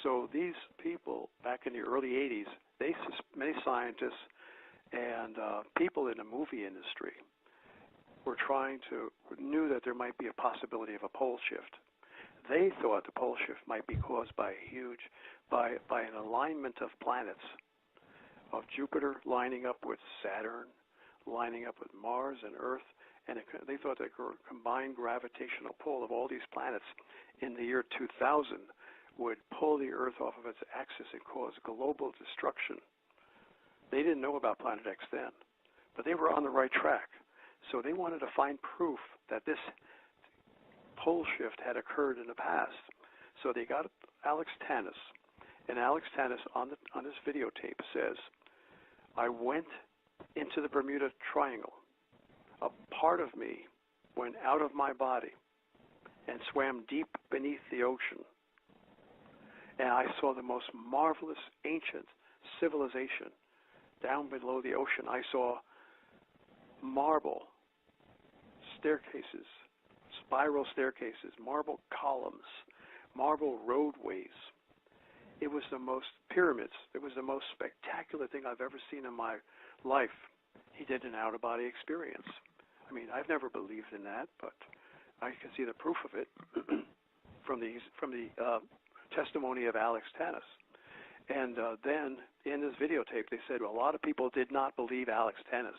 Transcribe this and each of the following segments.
So these people back in the early 80s, many scientists and people in the movie industry knew that there might be a possibility of a pole shift. They thought the pole shift might be caused by by an alignment of planets, of Jupiter lining up with Saturn, lining up with Mars and Earth, and they thought that combined gravitational pull of all these planets in the year 2000 would pull the Earth off of its axis and cause global destruction. They didn't know about Planet X then, but they were on the right track. So they wanted to find proof that this pole shift had occurred in the past. So they got Alex Tannis, and Alex Tannis on his videotape says, "I went into the Bermuda Triangle. A part of me went out of my body and swam deep beneath the ocean. And I saw the most marvelous ancient civilization down below the ocean. I saw marble staircases, spiral staircases, marble columns, marble roadways. It was the most pyramids. It was the most spectacular thing I've ever seen in my life." He did an out-of-body experience. I mean, I've never believed in that, but I can see the proof of it from the testimony of Alex Tannis. And then in this videotape, they said, well, a lot of people did not believe Alex Tannis,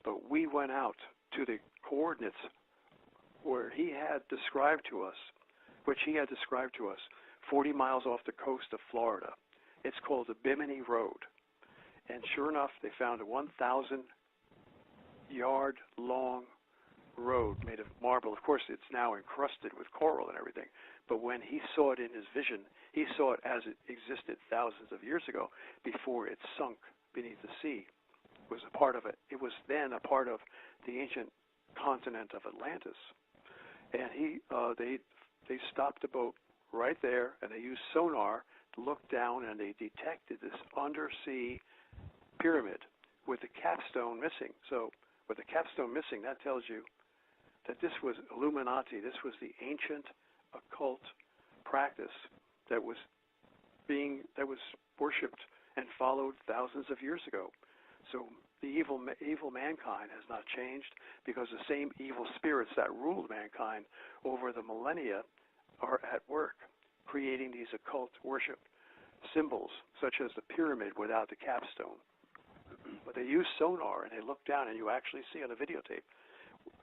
but we went out to the coordinates where he had described to us, 40 miles off the coast of Florida. It's called the Bimini Road. And sure enough, they found a 1,000-yard-long road made of marble. Of course, it's now encrusted with coral and everything. But when he saw it in his vision, he saw it as it existed thousands of years ago before it sunk beneath the sea. It was a part of it. It was then a part of the ancient continent of Atlantis. And they stopped the boat right there, and they used sonar to look down, and they detected this undersea pyramid with the capstone missing. So with the capstone missing, that tells you that this was Illuminati. This was the ancient occult practice that was worshipped and followed thousands of years ago. So the evil mankind has not changed, because the same evil spirits that ruled mankind over the millennia are at work, creating these occult worship symbols, such as the pyramid without the capstone. But they use sonar, and they look down, and you actually see on a videotape,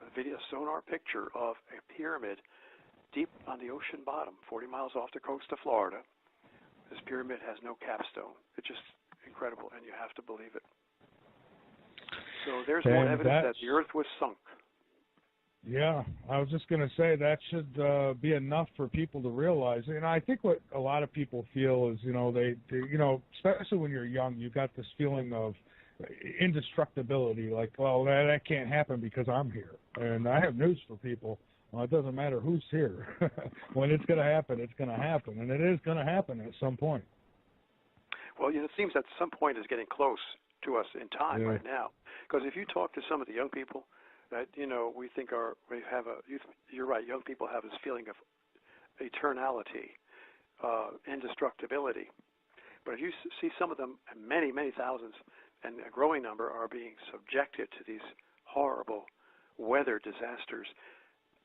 a video sonar picture of a pyramid deep on the ocean bottom, 40 miles off the coast of Florida. This pyramid has no capstone. It's just incredible, and you have to believe it. So there's more evidence that the Earth was sunk. Yeah, I was just going to say that should be enough for people to realize. And I think what a lot of people feel is, they especially when you're young, you got this feeling of indestructibility, like, well, that can't happen because I'm here. And I have news for people. Well, it doesn't matter who's here. When it's going to happen, it's going to happen. And it is going to happen at some point. Well, it seems that some point is getting close to us in time right now. Because if you talk to some of the young people that, we think you're right, young people have this feeling of eternality, indestructibility. But if you see some of them, many, many thousands, and a growing number are being subjected to these horrible weather disasters.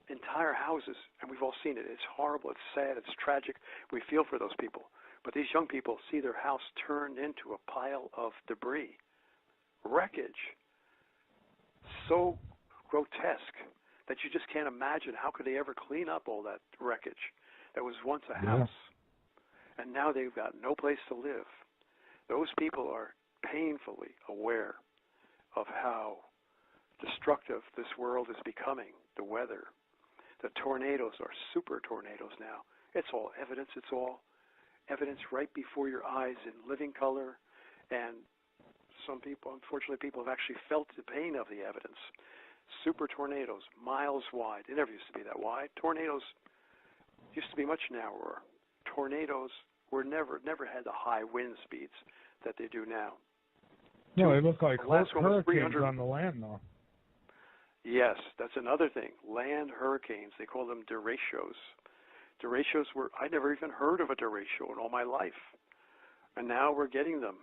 Entire houses, and we've all seen it, it's horrible, it's sad, it's tragic. We feel for those people. But these young people see their house turned into a pile of debris, wreckage, so grotesque that you just can't imagine how could they ever clean up all that wreckage that was once a house. And now they've got no place to live. Those people are painfully aware of how destructive this world is becoming, the weather. The tornadoes are super tornadoes now. It's all evidence. It's all evidence right before your eyes in living color. And some people, unfortunately, people have actually felt the pain of the evidence. Super tornadoes, miles wide. They never used to be that wide. Tornadoes used to be much narrower. Tornadoes were never had the high wind speeds that they do now. No, they look like hurricanes on the land, though. Yes, that's another thing. Land hurricanes, they call them derechos. Derechos I never even heard of a derecho in all my life. And now we're getting them.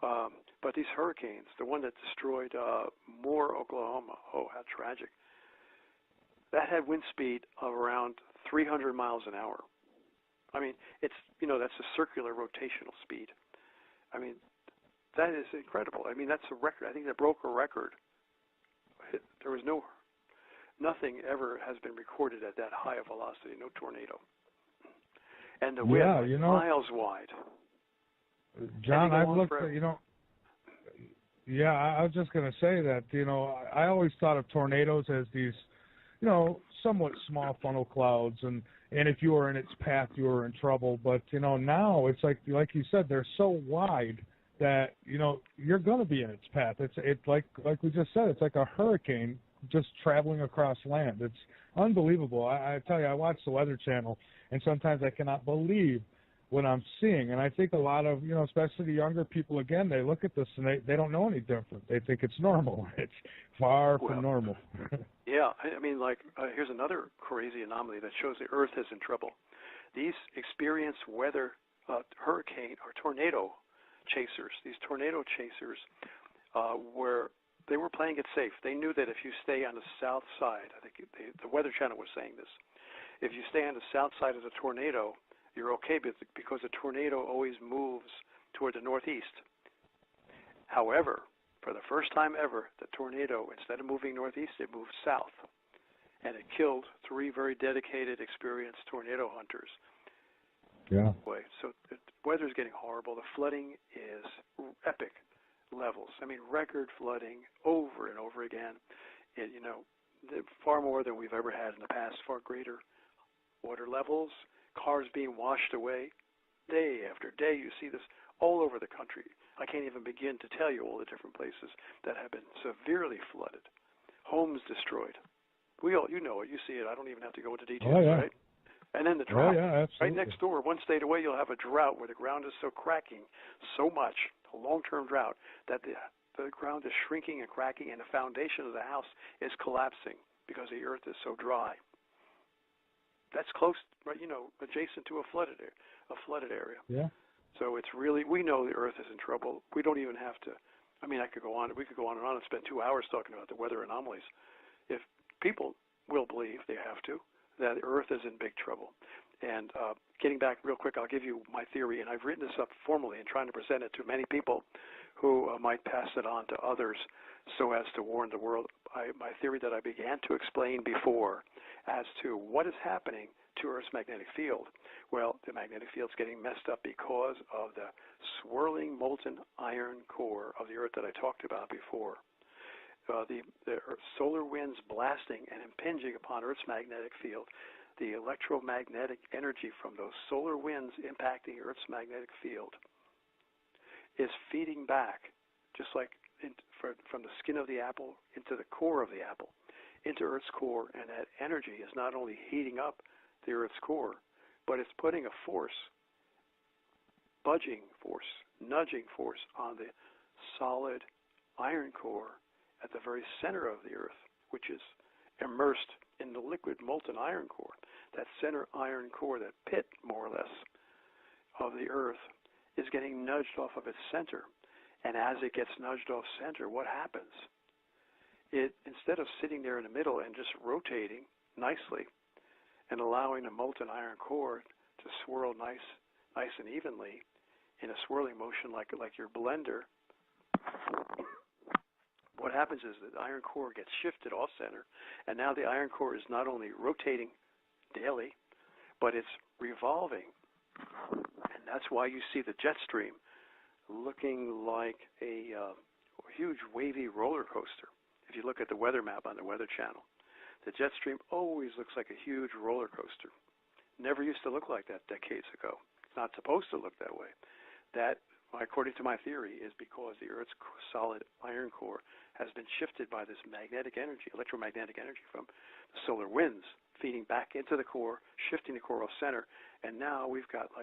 But these hurricanes, the one that destroyed Moore, Oklahoma, oh, how tragic. That had wind speed of around 300 miles an hour. I mean, it's, that's a circular rotational speed. I mean, that is incredible. I mean, that's a record. I think that broke a record. There was nothing ever has been recorded at that high a velocity, no tornado. And the wind, miles wide. John, I've looked at, I was just going to say that, I always thought of tornadoes as these, somewhat small funnel clouds, and if you were in its path, you were in trouble. But, now it's like you said, they're so wide that, you're going to be in its path. It's like we just said, it's like a hurricane just traveling across land. It's unbelievable. I tell you, I watch the Weather Channel, and sometimes I cannot believe what I'm seeing. And I think a lot of, especially the younger people, again, they look at this and they don't know any different. They think it's normal. It's far from normal. Yeah, I mean, here's another crazy anomaly that shows the Earth is in trouble. These experienced weather hurricane or tornado chasers, they were playing it safe. They knew that if you stay on the south side, I think the Weather Channel was saying this, if you stay on the south side of the tornado, you're okay because a tornado always moves toward the northeast. However, for the first time ever, the tornado, instead of moving northeast, it moved south. And it killed 3 very dedicated, experienced tornado hunters. Yeah. So the weather's getting horrible. The flooding is epic levels. I mean, record flooding over and over again. Far more than we've ever had in the past, far greater water levels, cars being washed away. Day after day, you see this all over the country. I can't even begin to tell you all the different places that have been severely flooded, homes destroyed. You know it, you see it. I don't even have to go into details, right? And then the drought. Right next door, one state away, you'll have a drought where the ground is cracking so much, a long-term drought, that the ground is shrinking and cracking, and the foundation of the house is collapsing because the earth is so dry. That's close, right? Adjacent to a flooded area. Yeah. So it's really, we know the Earth is in trouble. We don't even have to. I mean, we could go on and on and spend 2 hours talking about the weather anomalies. If people will believe, they have to, that the Earth is in big trouble. And getting back real quick, I'll give you my theory, and I've written this up formally and trying to present it to many people who might pass it on to others so as to warn the world. My theory that I began to explain before as to what is happening to Earth's magnetic field. Well, the magnetic field's getting messed up because of the swirling molten iron core of the Earth that I talked about before. The solar winds blasting and impinging upon Earth's magnetic field. The electromagnetic energy from those solar winds impacting Earth's magnetic field is feeding back, just like from the skin of the apple into the core of the apple, into Earth's core, and that energy is not only heating up the Earth's core, but it's putting a force, budging force, nudging force on the solid iron core at the very center of the Earth, which is immersed in the liquid molten iron core. That center iron core, that pit, more or less, of the Earth is getting nudged off of its center. And as it gets nudged off center, what happens? It, instead of sitting there in the middle and just rotating nicely and allowing the molten iron core to swirl nice and evenly in a swirling motion like your blender, what happens is that the iron core gets shifted off center, and now the iron core is not only rotating daily, but it's revolving. And that's why you see the jet stream looking like a huge wavy roller coaster. If you look at the weather map on the Weather Channel, the jet stream always looks like a huge roller coaster. Never used to look like that decades ago. It's not supposed to look that way. That, according to my theory, is because the Earth's solid iron core has been shifted by this magnetic energy, electromagnetic energy from the solar winds, feeding back into the core, shifting the core off center, and now we've got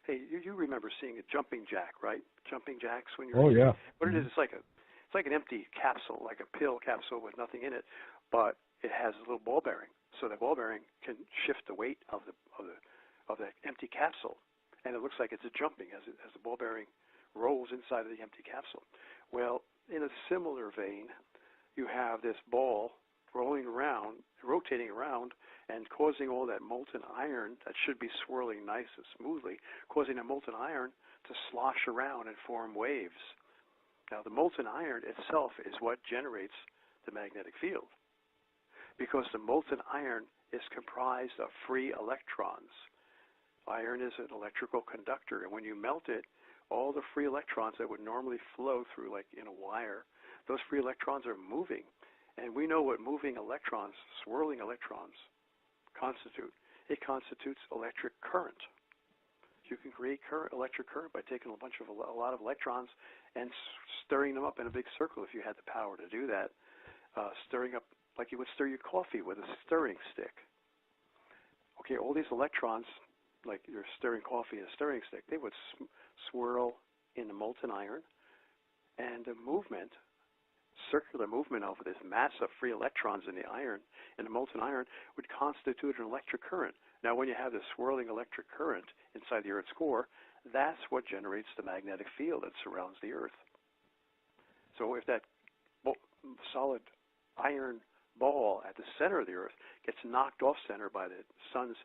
hey, you remember seeing a jumping jack, right? Jumping jacks when you're... Oh, yeah. What it is, it's like an empty capsule, like a pill capsule with nothing in it, but it has a little ball bearing. so the ball bearing can shift the weight of the empty capsule, and it looks like it's jumping as the ball bearing rolls inside of the empty capsule. Well, in a similar vein, you have this ball rolling around, rotating around, and causing all that molten iron that should be swirling nice and smoothly, causing the molten iron to slosh around and form waves. Now, the molten iron itself is what generates the magnetic field, because the molten iron is comprised of free electrons. Iron is an electrical conductor, and when you melt it, all the free electrons that would normally flow through, like in a wire, those free electrons are moving. And we know what moving electrons, swirling electrons, constitute. It constitutes electric current. You can create electric current by taking a lot of electrons and stirring them up in a big circle if you had the power to do that. Stirring up like you would stir your coffee with a stirring stick. Okay, all these electrons, like you're stirring coffee in a stirring stick, they would swirl in the molten iron, and the movement, circular movement over this mass of free electrons in the iron, in the molten iron, would constitute an electric current. Now, when you have this swirling electric current inside the Earth's core, that's what generates the magnetic field that surrounds the Earth. So if that solid iron ball at the center of the Earth gets knocked off center by the sun's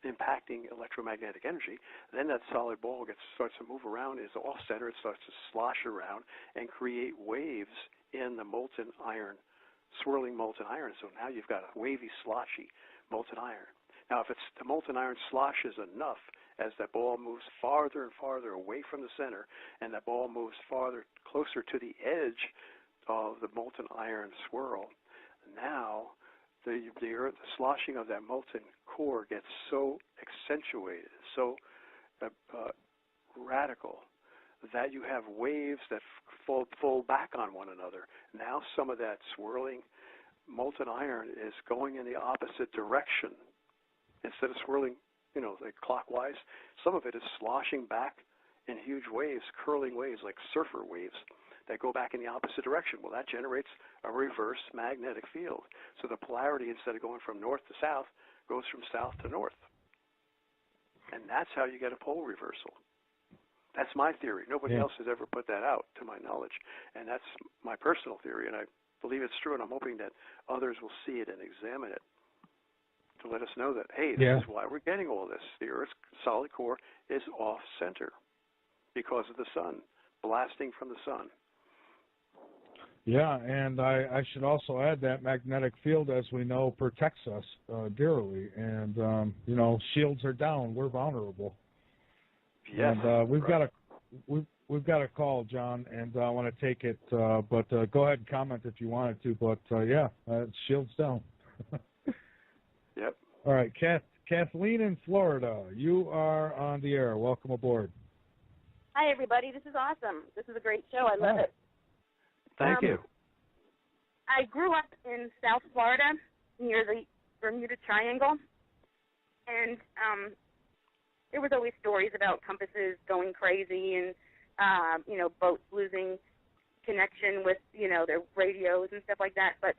impacting electromagnetic energy, then that solid ball starts to move around, is off center, it starts to slosh around and create waves in the molten iron, swirling molten iron. So now you've got a wavy, sloshy molten iron. Now, if the molten iron sloshes enough as that ball moves farther and farther away from the center, and that ball moves closer to the edge of the molten iron swirl, now the sloshing of that molten core gets so accentuated, so radical, that you have waves that fold back on one another. Now some of that swirling molten iron is going in the opposite direction. Instead of swirling, like clockwise, some of it is sloshing back in huge waves, curling waves like surfer waves that go back in the opposite direction. Well, that generates a reverse magnetic field. So the polarity, instead of going from north to south, goes from south to north. And that's how you get a pole reversal. That's my theory. Nobody else has ever put that out, to my knowledge. And that's my personal theory, and I believe it's true, and I'm hoping that others will see it and examine it to let us know that, hey, this is why we're getting all this. The Earth's solid core is off-center because of the sun, blasting from the sun. Yeah, and I should also add that magnetic field, as we know, protects us dearly. And, shields are down. We're vulnerable. Yes. And we've got a call, John, and I want to take it. But go ahead and comment if you wanted to. But, shields down. Yep. All right, Kathleen in Florida, you are on the air. Welcome aboard. Hi, everybody. This is awesome. This is a great show. I love it. Thank you. I grew up in South Florida near the Bermuda Triangle, and there was always stories about compasses going crazy and, boats losing connection with, their radios and stuff like that. But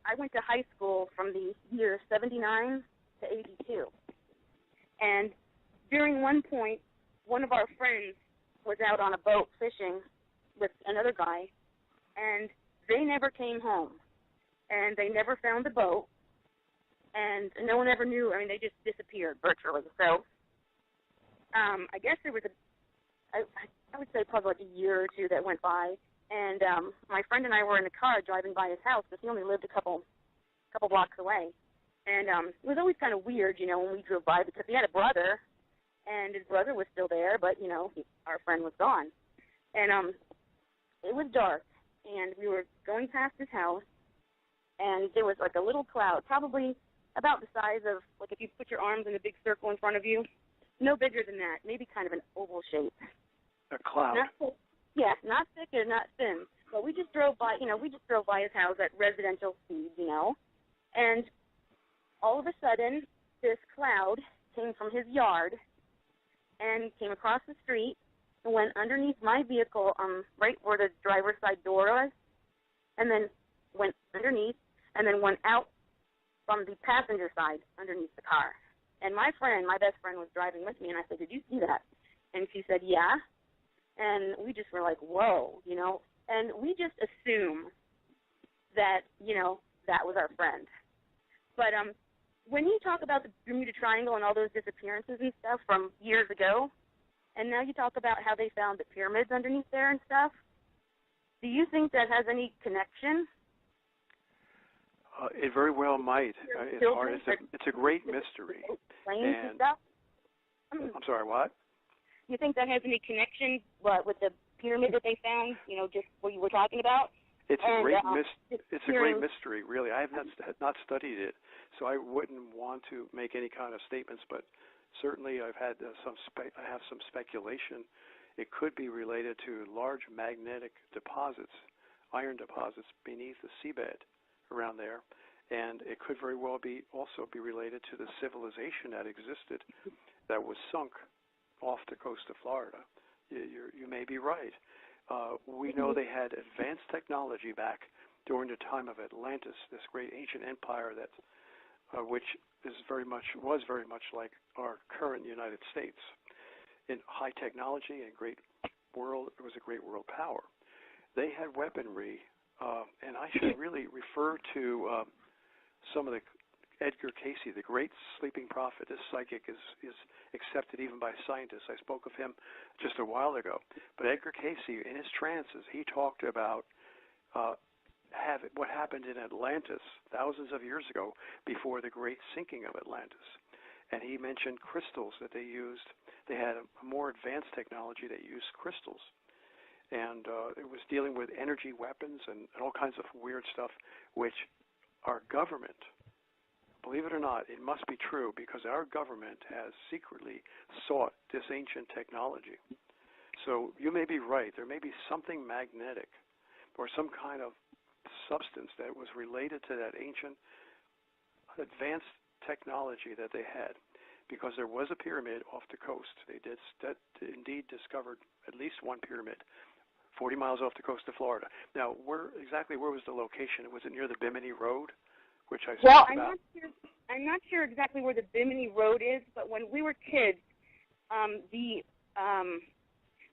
I went to high school from the year 79 to 82. And during one point, one of our friends was out on a boat fishing with another guy, and they never came home, and they never found the boat, and no one ever knew. I mean, they just disappeared virtually. So I guess there was I would say probably like a year or two that went by, and my friend and I were in the car driving by his house because he only lived a couple blocks away. And it was always kind of weird, when we drove by, because he had a brother, and his brother was still there, but, our friend was gone. And it was dark, and we were going past his house, and there was like a little cloud, probably about the size of, like if you put your arms in a big circle in front of you, no bigger than that, maybe kind of an oval shape. A cloud. Not thick or not thin. But we just drove by, his house at residential speed, and all of a sudden, this cloud came from his yard and came across the street and went underneath my vehicle, right where the driver's side door was, and then went underneath and then went out from the passenger side underneath the car. And my best friend was driving with me, and I said, did you see that? And she said, yeah. And we just were like, whoa, you know. And we just assume that, you know, that was our friend. But when you talk about the Bermuda Triangle and all those disappearances and stuff from years ago, and now you talk about how they found the pyramids underneath there and stuff, do you think that has any connection? It very well might. It's hard. It's a great mystery. And stuff? I'm sorry, what? You think that has any connection with the pyramid that they found, you know, just what you were talking about? It's a great mystery, really. I have not studied it, so I wouldn't want to make any kind of statements, but certainly I've had I have some speculation. It could be related to large magnetic deposits, iron deposits beneath the seabed around there, and it could very well also be related to the civilization that existed that was sunk off the coast of Florida. You may be right. We know they had advanced technology back during the time of Atlantis, this great ancient empire that, which was very much like our current United States in high technology and great world. It was a great world power. They had weaponry, and I should really refer to some of the Edgar Cayce, the great sleeping prophet. This psychic is accepted even by scientists. I spoke of him just a while ago. But Edgar Cayce, in his trances, he talked about what happened in Atlantis thousands of years ago before the great sinking of Atlantis. And he mentioned crystals that they used. They had a more advanced technology that used crystals. And it was dealing with energy weapons and all kinds of weird stuff, which our government, believe it or not, it must be true, because our government has secretly sought this ancient technology. So you may be right. There may be something magnetic or some kind of substance that was related to that ancient advanced technology that they had, because there was a pyramid off the coast. They did indeed discovered at least one pyramid 40 miles off the coast of Florida. Now, where was the location? Was it near the Bimini Road, which I spoke about? I'm not sure exactly where the Bimini Road is, but when we were kids, the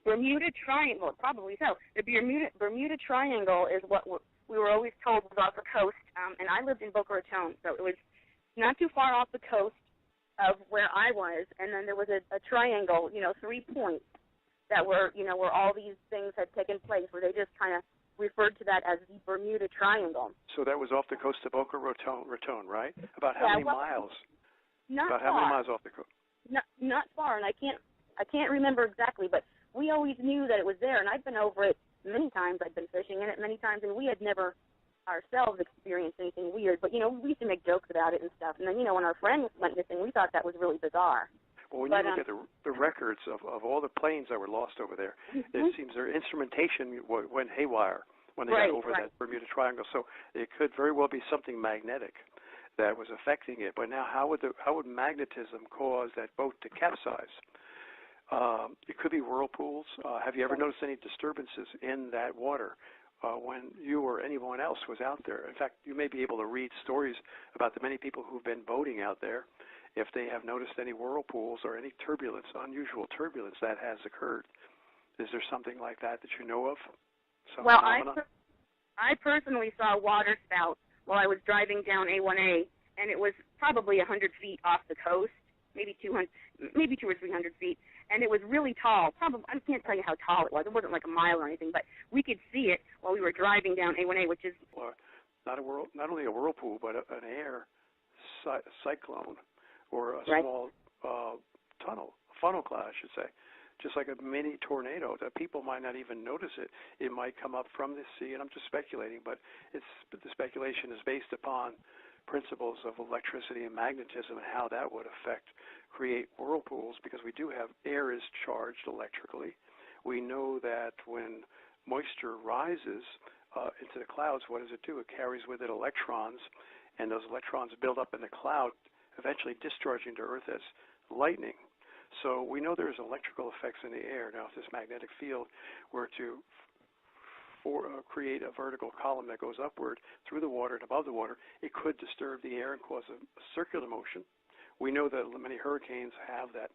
Bermuda Triangle, probably so, the Bermuda Triangle is what we were always told was off the coast, and I lived in Boca Raton, so it was not too far off the coast of where I was, and then there was a triangle, 3 points that were, where all these things had taken place, where they just kind of referred to that as the Bermuda Triangle. So that was off the coast of Boca Raton, right? About how many miles? Not far. How many miles off the coast? Not far, and I can't remember exactly, but we always knew that it was there, and I've been over it many times. I've been fishing in it many times, and we had never ourselves experienced anything weird, but, we used to make jokes about it and stuff, and then, when our friend went missing, we thought that was really bizarre. Well, when you look at the records of all the planes that were lost over there, it seems their instrumentation went haywire when they got over that Bermuda Triangle. So it could very well be something magnetic that was affecting it. But now, how would magnetism cause that boat to capsize? It could be whirlpools. Have you ever noticed any disturbances in that water when you or anyone else was out there? In fact, you may be able to read stories about the many people who've been boating out there, if they have noticed any whirlpools or any turbulence, unusual turbulence that has occurred. Is there something like that you know of? Well, I personally saw water spout while I was driving down A1A, and it was probably 100 feet off the coast, maybe 200, maybe 200 or 300 feet, and it was really tall. Probably, I can't tell you how tall it was. It wasn't like a mile or anything, but we could see it while we were driving down A1A, which is not only a whirlpool, but an air cyclone, or a small funnel cloud, I should say, just like a mini tornado that people might not even notice it. It might come up from the sea, and I'm just speculating, but the speculation is based upon principles of electricity and magnetism and how that would create whirlpools, because we do have air is charged electrically. We know that when moisture rises into the clouds, what does it do? It carries with it electrons, and those electrons build up in the cloud, eventually discharging to Earth as lightning. So we know there's electrical effects in the air. Now, if this magnetic field were to create a vertical column that goes upward through the water and above the water, it could disturb the air and cause a circular motion. We know that many hurricanes have that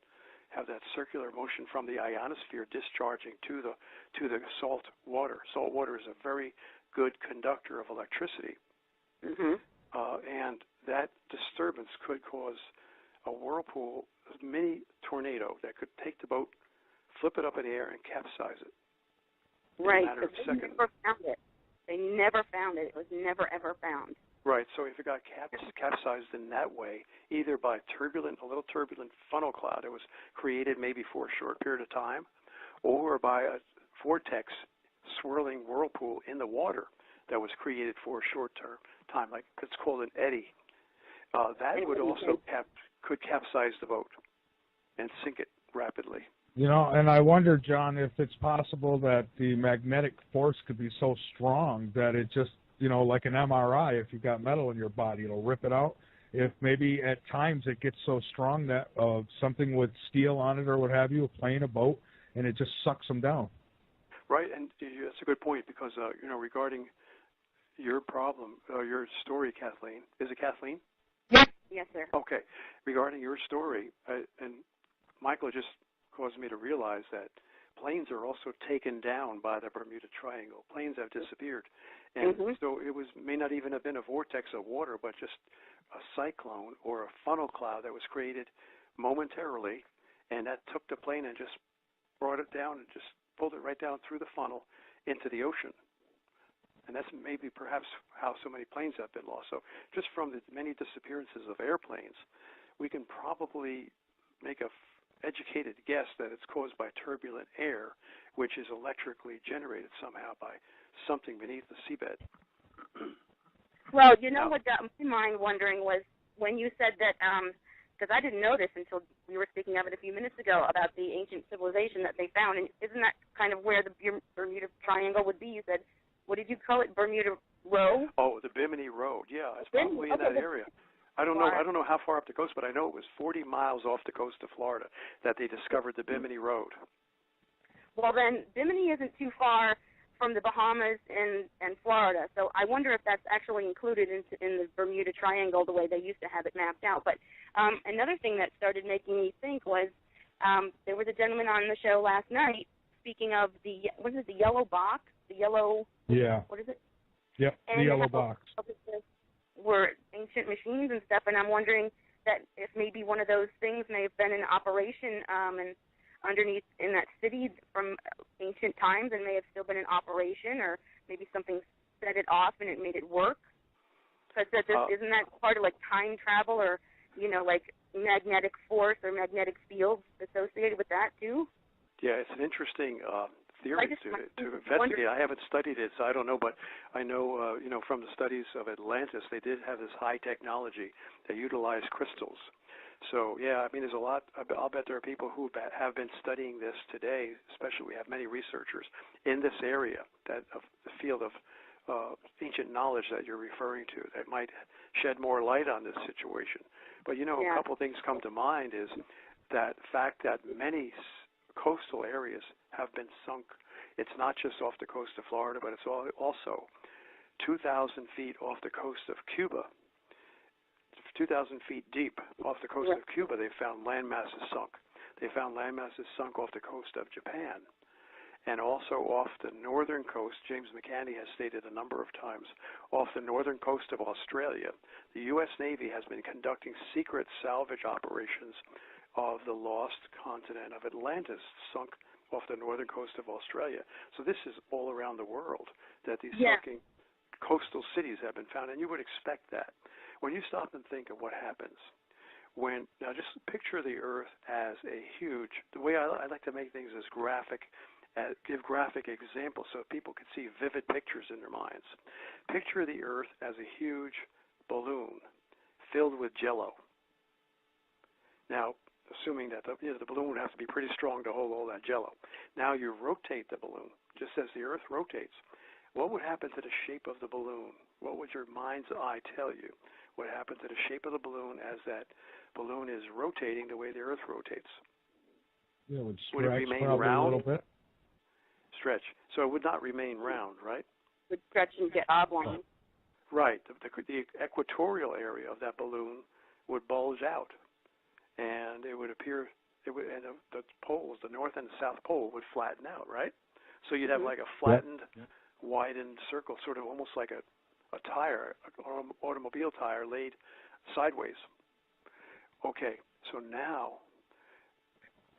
circular motion from the ionosphere discharging to the salt water. Salt water is a very good conductor of electricity, and that disturbance could cause a whirlpool, a mini tornado that could take the boat, flip it up in the air, and capsize it. Right. In a matter of seconds. They never found it. They never found it. It was never ever found. Right. So if it got capsized in that way, either by a little turbulent funnel cloud that was created maybe for a short period of time, or by a vortex swirling whirlpool in the water that was created for a short time, like it's called an eddy, that would also could capsize the boat and sink it rapidly. You know, and I wonder, John, if it's possible that the magnetic force could be so strong that it just, you know, like an MRI, if you've got metal in your body, it'll rip it out. If maybe at times it gets so strong that something with steel on it or what have you, a plane, a boat, and it just sucks them down. Right, and that's a good point because, you know, regarding your problem, your story, Kathleen. Is it Kathleen? Yes. Yes, sir. Okay. Regarding your story, and Michael just caused me to realize that planes are also taken down by the Bermuda Triangle. Planes have disappeared. And so it may not even have been a vortex of water, but just a cyclone or a funnel cloud that was created momentarily, and that took the plane and just brought it down and just pulled it right down through the funnel into the ocean. And that's maybe perhaps how so many planes have been lost. So just from the many disappearances of airplanes, we can probably make a educated guess that it's caused by turbulent air, which is electrically generated somehow by something beneath the seabed. Well, you know what got my mind wondering was when you said that, because I didn't know this until we were speaking of it a few minutes ago about the ancient civilization that they found, and isn't that kind of where the Bermuda Triangle would be? You said, what did you call it, Bermuda Row? Oh, the Bimini Road. Yeah, it's probably in that area. I don't know how far up the coast, but I know it was 40 miles off the coast of Florida that they discovered the Bimini Road. Well, then Bimini isn't too far from the Bahamas and Florida, so I wonder if that's actually included in the Bermuda Triangle the way they used to have it mapped out. But another thing that started making me think was there was a gentleman on the show last night speaking of the yellow box, the yellow. Yeah. What is it? Yep, the yellow box. Were ancient machines and stuff, and I'm wondering that if maybe one of those things may have been in operation and underneath in that city from ancient times and may have still been in operation, or maybe something set it off and it made it work. Because isn't that part of like time travel or, you know, like magnetic force or magnetic fields associated with that too? Yeah, it's an interesting theory to investigate. I haven't studied it, so I don't know, but I know, you know, from the studies of Atlantis, they did have this high technology that utilized crystals. So, yeah, I mean, there's a lot. I'll bet there are people who have been studying this today, especially we have many researchers in this area, that of the field of ancient knowledge that you're referring to, that might shed more light on this situation. But, you know, a couple things come to mind is that fact that many coastal areas have been sunk. It's not just off the coast of Florida, but it's also 2,000 feet off the coast of Cuba. 2,000 feet deep off the coast of Cuba, they found land masses sunk. They found land masses sunk off the coast of Japan. And also off the northern coast, James McCanney has stated a number of times, off the northern coast of Australia, the U.S. Navy has been conducting secret salvage operations of the lost continent of Atlantis, sunk off the northern coast of Australia. So this is all around the world that these sunken coastal cities have been found, and you would expect that. When you stop and think of what happens now just picture the Earth as a huge, the way I like to make things as graphic, give graphic examples so people can see vivid pictures in their minds. Picture the Earth as a huge balloon filled with jello. Now, assuming that the balloon would have to be pretty strong to hold all that jello. Now you rotate the balloon, just as the Earth rotates. What would happen to the shape of the balloon? What would your mind's eye tell you? What happened to the shape of the balloon as that balloon is rotating the way the Earth rotates? Yeah, would it remain round? A little bit. stretch. So it would not remain round, right? Would stretch and get oblong. Right. The equatorial area of that balloon would bulge out, and it would appear, and the poles, the north and the south pole, would flatten out, right? So you'd have like a flattened, widened circle, sort of almost like a tire, an automobile tire laid sideways. Okay, so now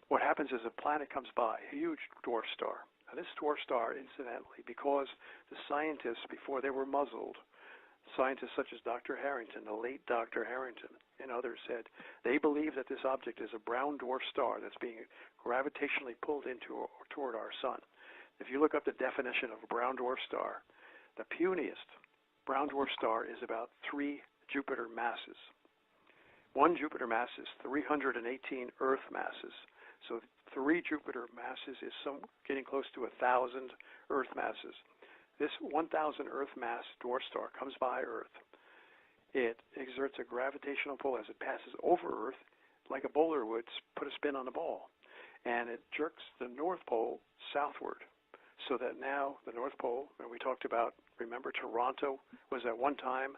what happens is a planet comes by, a huge dwarf star. Now this dwarf star, incidentally, because the scientists, before they were muzzled, scientists such as Dr. Harrington, the late Dr. Harrington, and others said they believe that this object is a brown dwarf star that's being gravitationally pulled into or toward our sun. If you look up the definition of a brown dwarf star, the puniest brown dwarf star is about 3 Jupiter masses. 1 Jupiter mass is 318 Earth masses. So 3 Jupiter masses is getting close to 1,000 Earth masses. This 1,000 Earth mass dwarf star comes by Earth. It exerts a gravitational pull as it passes over Earth, like a bowler would put a spin on a ball. And it jerks the North Pole southward, so that now the North Pole, and we talked about, remember Toronto was at one time,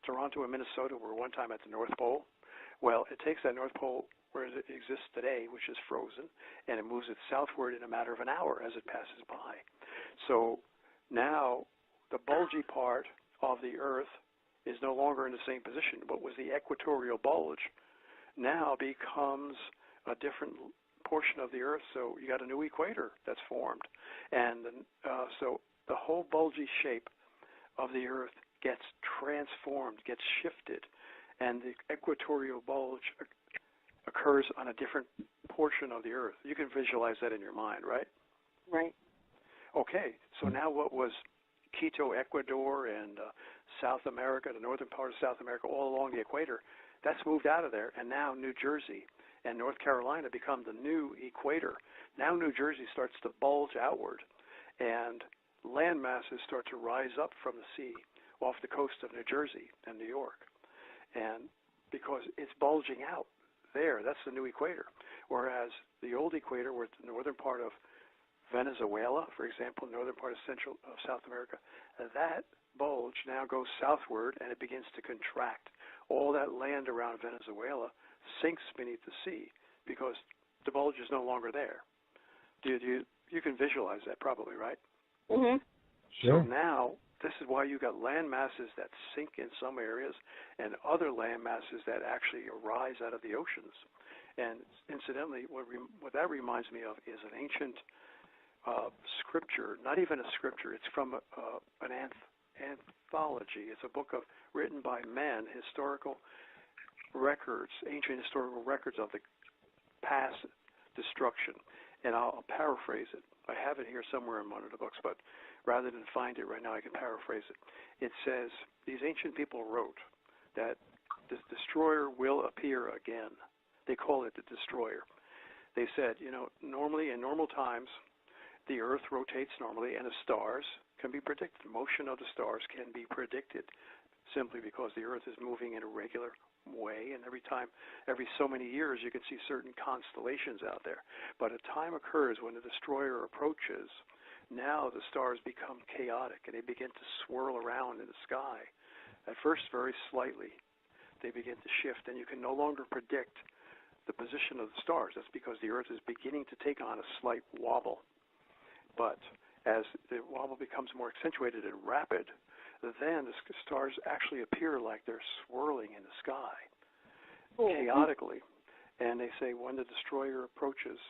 Toronto and Minnesota were one time at the North Pole. Well, it takes that North Pole where it exists today, which is frozen, and it moves it southward in a matter of an hour as it passes by. So now the bulgy part of the Earth is no longer in the same position. What was the equatorial bulge now becomes a different portion of the Earth, so you got a new equator that's formed. And so the whole bulgy shape of the Earth gets transformed, gets shifted, and the equatorial bulge occurs on a different portion of the Earth. You can visualize that in your mind, right? Right. Okay, so now what was Quito, Ecuador, and South America, the northern part of South America, all along the equator, that's moved out of there, and now New Jersey and North Carolina become the new equator. Now New Jersey starts to bulge outward, and land masses start to rise up from the sea off the coast of New Jersey and New York. And because it's bulging out there, that's the new equator. Whereas the old equator, where it's the northern part of Venezuela, for example, northern part of South America, that bulge now goes southward and it begins to contract. All that land around Venezuela sinks beneath the sea because the bulge is no longer there. You can visualize that probably, right? Mm-hmm. Sure. So now this is why you got land masses that sink in some areas and other land masses that actually arise out of the oceans. And incidentally, what that reminds me of is an ancient scripture, not even a scripture, it's from an anthology. It's a book written by men, historical records, ancient historical records of the past destruction. And I'll paraphrase it. I have it here somewhere in one of the books, but rather than find it right now, I can paraphrase it. It says, these ancient people wrote that the destroyer will appear again. They call it the destroyer. They said, normally, in normal times, the Earth rotates normally, and the stars can be predicted. Motion of the stars can be predicted simply because the Earth is moving in a regular way, and every so many years, you can see certain constellations out there. But a time occurs when the destroyer approaches. Now the stars become chaotic, and they begin to swirl around in the sky. At first, very slightly, they begin to shift, and you can no longer predict the position of the stars. That's because the Earth is beginning to take on a slight wobble. But as the wobble becomes more accentuated and rapid, then the stars actually appear like they're swirling in the sky, chaotically. And they say when the destroyer approaches,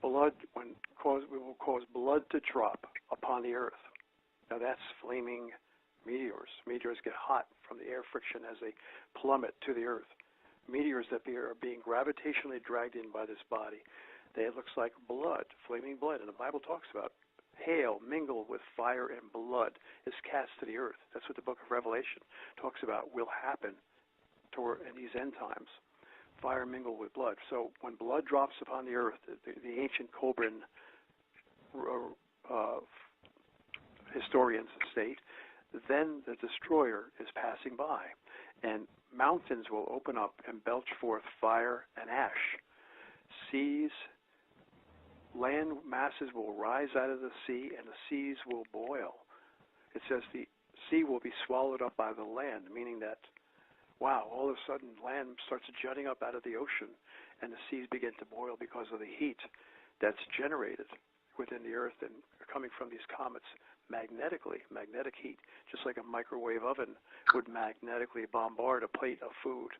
we will cause blood to drop upon the Earth. Now that's flaming meteors. Meteors get hot from the air friction as they plummet to the Earth. Meteors that are being gravitationally dragged in by this body. It looks like blood, flaming blood. And the Bible talks about hail mingled with fire and blood is cast to the earth. That's what the book of Revelation talks about will happen in these end times. Fire mingled with blood. So when blood drops upon the earth, the ancient Colburn historians state, then the destroyer is passing by, and mountains will open up and belch forth fire and ash. Seas land masses will rise out of the sea and the seas will boil. It says the sea will be swallowed up by the land, meaning that, wow, all of a sudden land starts jutting up out of the ocean and the seas begin to boil because of the heat that's generated within the earth and coming from these comets magnetically, magnetic heat, just like a microwave oven would magnetically bombard a plate of food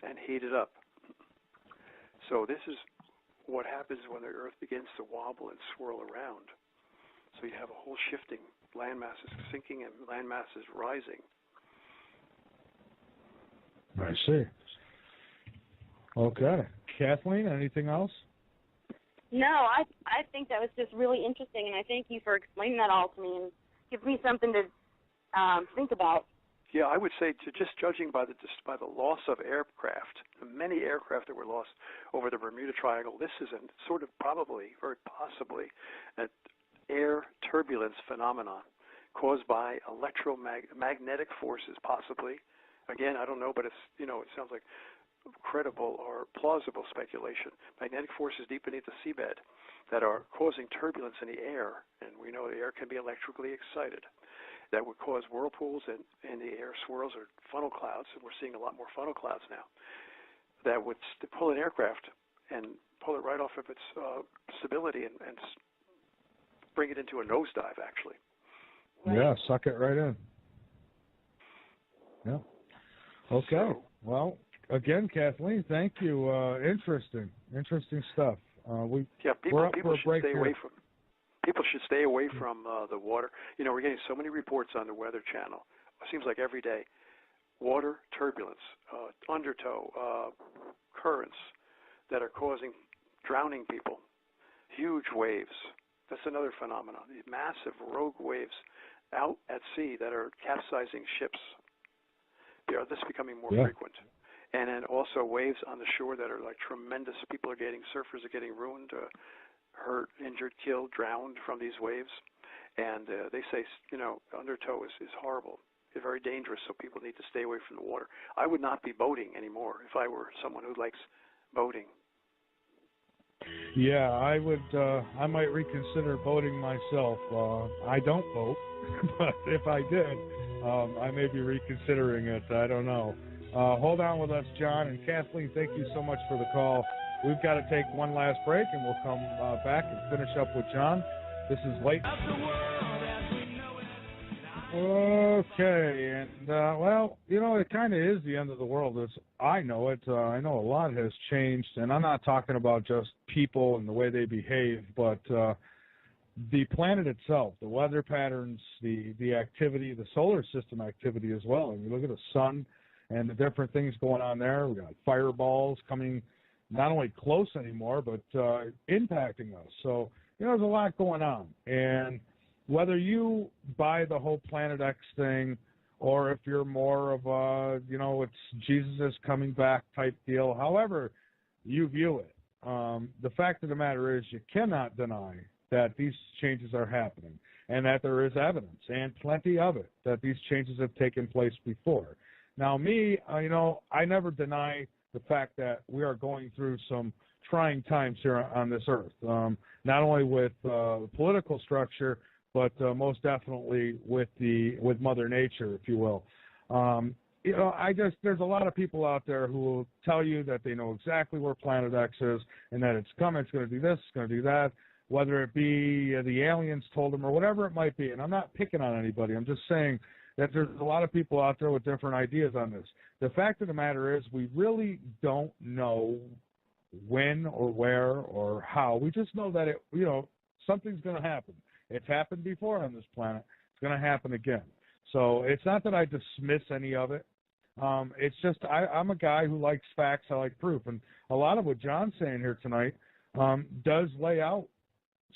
and heat it up. So this is what happens when the earth begins to wobble and swirl around. So you have a whole shifting, land masses sinking and land masses rising. I see. Okay. Kathleen, anything else? No, I think that was just really interesting, and I thank you for explaining that all to me and gives me something to think about. Yeah, I would say just judging by the loss of aircraft, the many aircraft that were lost over the Bermuda Triangle, this is a sort of probably, very possibly, an air turbulence phenomenon caused by electromagnetic forces, possibly. Again, I don't know, but it's, it sounds like credible or plausible speculation. Magnetic forces deep beneath the seabed that are causing turbulence in the air, and we know the air can be electrically excited. That would cause whirlpools and the air swirls or funnel clouds, and we're seeing a lot more funnel clouds now, that would pull an aircraft and pull it right off of its stability and bring it into a nosedive, actually. Right. Yeah, suck it right in. Yeah. Okay. Well, again, Kathleen, thank you. Interesting stuff. People should stay away from the water. We're getting so many reports on the Weather Channel. It seems like every day. Water turbulence, undertow, currents that are causing drowning people, huge waves. That's another phenomenon. These massive rogue waves out at sea that are capsizing ships. This is becoming more frequent. And then also waves on the shore that are like tremendous. Surfers are getting ruined, hurt, injured, killed, drowned from these waves. And they say, undertow is horrible. It's very dangerous, so people need to stay away from the water. I would not be boating anymore if I were someone who likes boating. Yeah, I would. I might reconsider boating myself. I don't boat, but if I did, I may be reconsidering it. I don't know. Hold on with us, John. And Kathleen, thank you so much for the call. We've got to take one last break, and we'll come back and finish up with John. This is Late. Okay, and, it kind of is the end of the world. I know it. I know a lot has changed, and I'm not talking about just people and the way they behave, but the planet itself, the weather patterns, the activity, the solar system activity as well. And you look at the sun and the different things going on there. We got fireballs coming not only close anymore, but impacting us. So, there's a lot going on. And whether you buy the whole Planet X thing or if you're more of a, it's Jesus is coming back type deal, however you view it, the fact of the matter is you cannot deny that these changes are happening and that there is evidence, and plenty of it, that these changes have taken place before. Now, me, I never deny the fact that we are going through some trying times here on this earth, not only with political structure, but most definitely with Mother Nature, if you will. There's a lot of people out there who will tell you that they know exactly where Planet X is and that it's coming, it's going to do this, it's going to do that, whether it be the aliens told them or whatever it might be. And I'm not picking on anybody. I'm just saying that there's a lot of people out there with different ideas on this. The fact of the matter is we really don't know when or where or how. We just know that something's going to happen. It's happened before on this planet. It's going to happen again. So it's not that I dismiss any of it. It's just I'm a guy who likes facts. I like proof. And a lot of what John's saying here tonight does lay out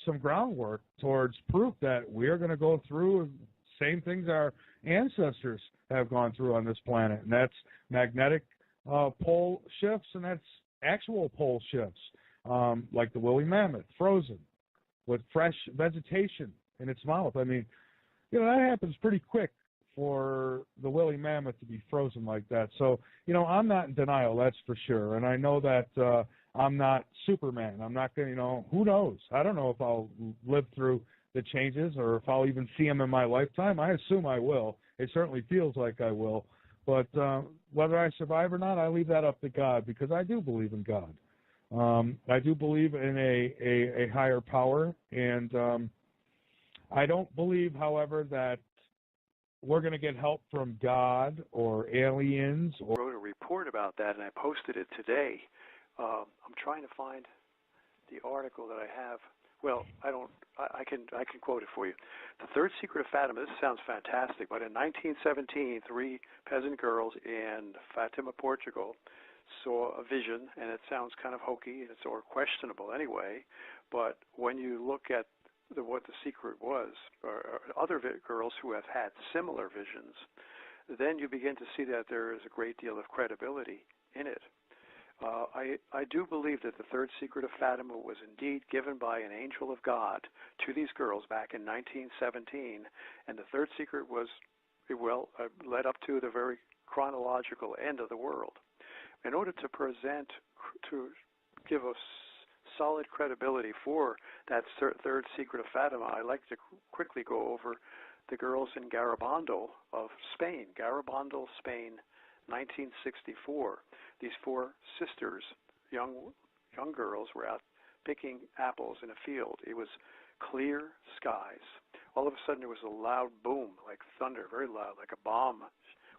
some groundwork towards proof that we are going to go through the same things our ancestors have gone through on this planet. And that's magnetic pole shifts, and that's actual pole shifts, like the woolly mammoth, frozen, with fresh vegetation in its mouth. I mean, that happens pretty quick for the woolly mammoth to be frozen like that. So, I'm not in denial, that's for sure. And I know that I'm not Superman. I'm not going to, who knows? I don't know if I'll live through the changes or if I'll even see them in my lifetime. I assume I will. It certainly feels like I will. But whether I survive or not, I leave that up to God, because I do believe in God. I do believe in a higher power, and I don't believe, however, that we're going to get help from God or aliens. I wrote a report about that, and I posted it today. I'm trying to find the article that I have. Well, I can quote it for you. The third secret of Fatima. This sounds fantastic, but in 1917, 3 peasant girls in Fatima, Portugal, saw a vision, and it sounds kind of hokey, or questionable anyway. But when you look at what the secret was, or other girls who have had similar visions, then you begin to see that there is a great deal of credibility in it. I do believe that the third secret of Fatima was indeed given by an angel of God to these girls back in 1917, and the third secret was, led up to the very chronological end of the world. In order to give us solid credibility for that third secret of Fatima, I'd like to quickly go over the girls in Garabandal of Spain. Garabandal, Spain, 1964. These 4 sisters, young girls, were out picking apples in a field. It was clear skies. All of a sudden there was a loud boom, like thunder, very loud, like a bomb.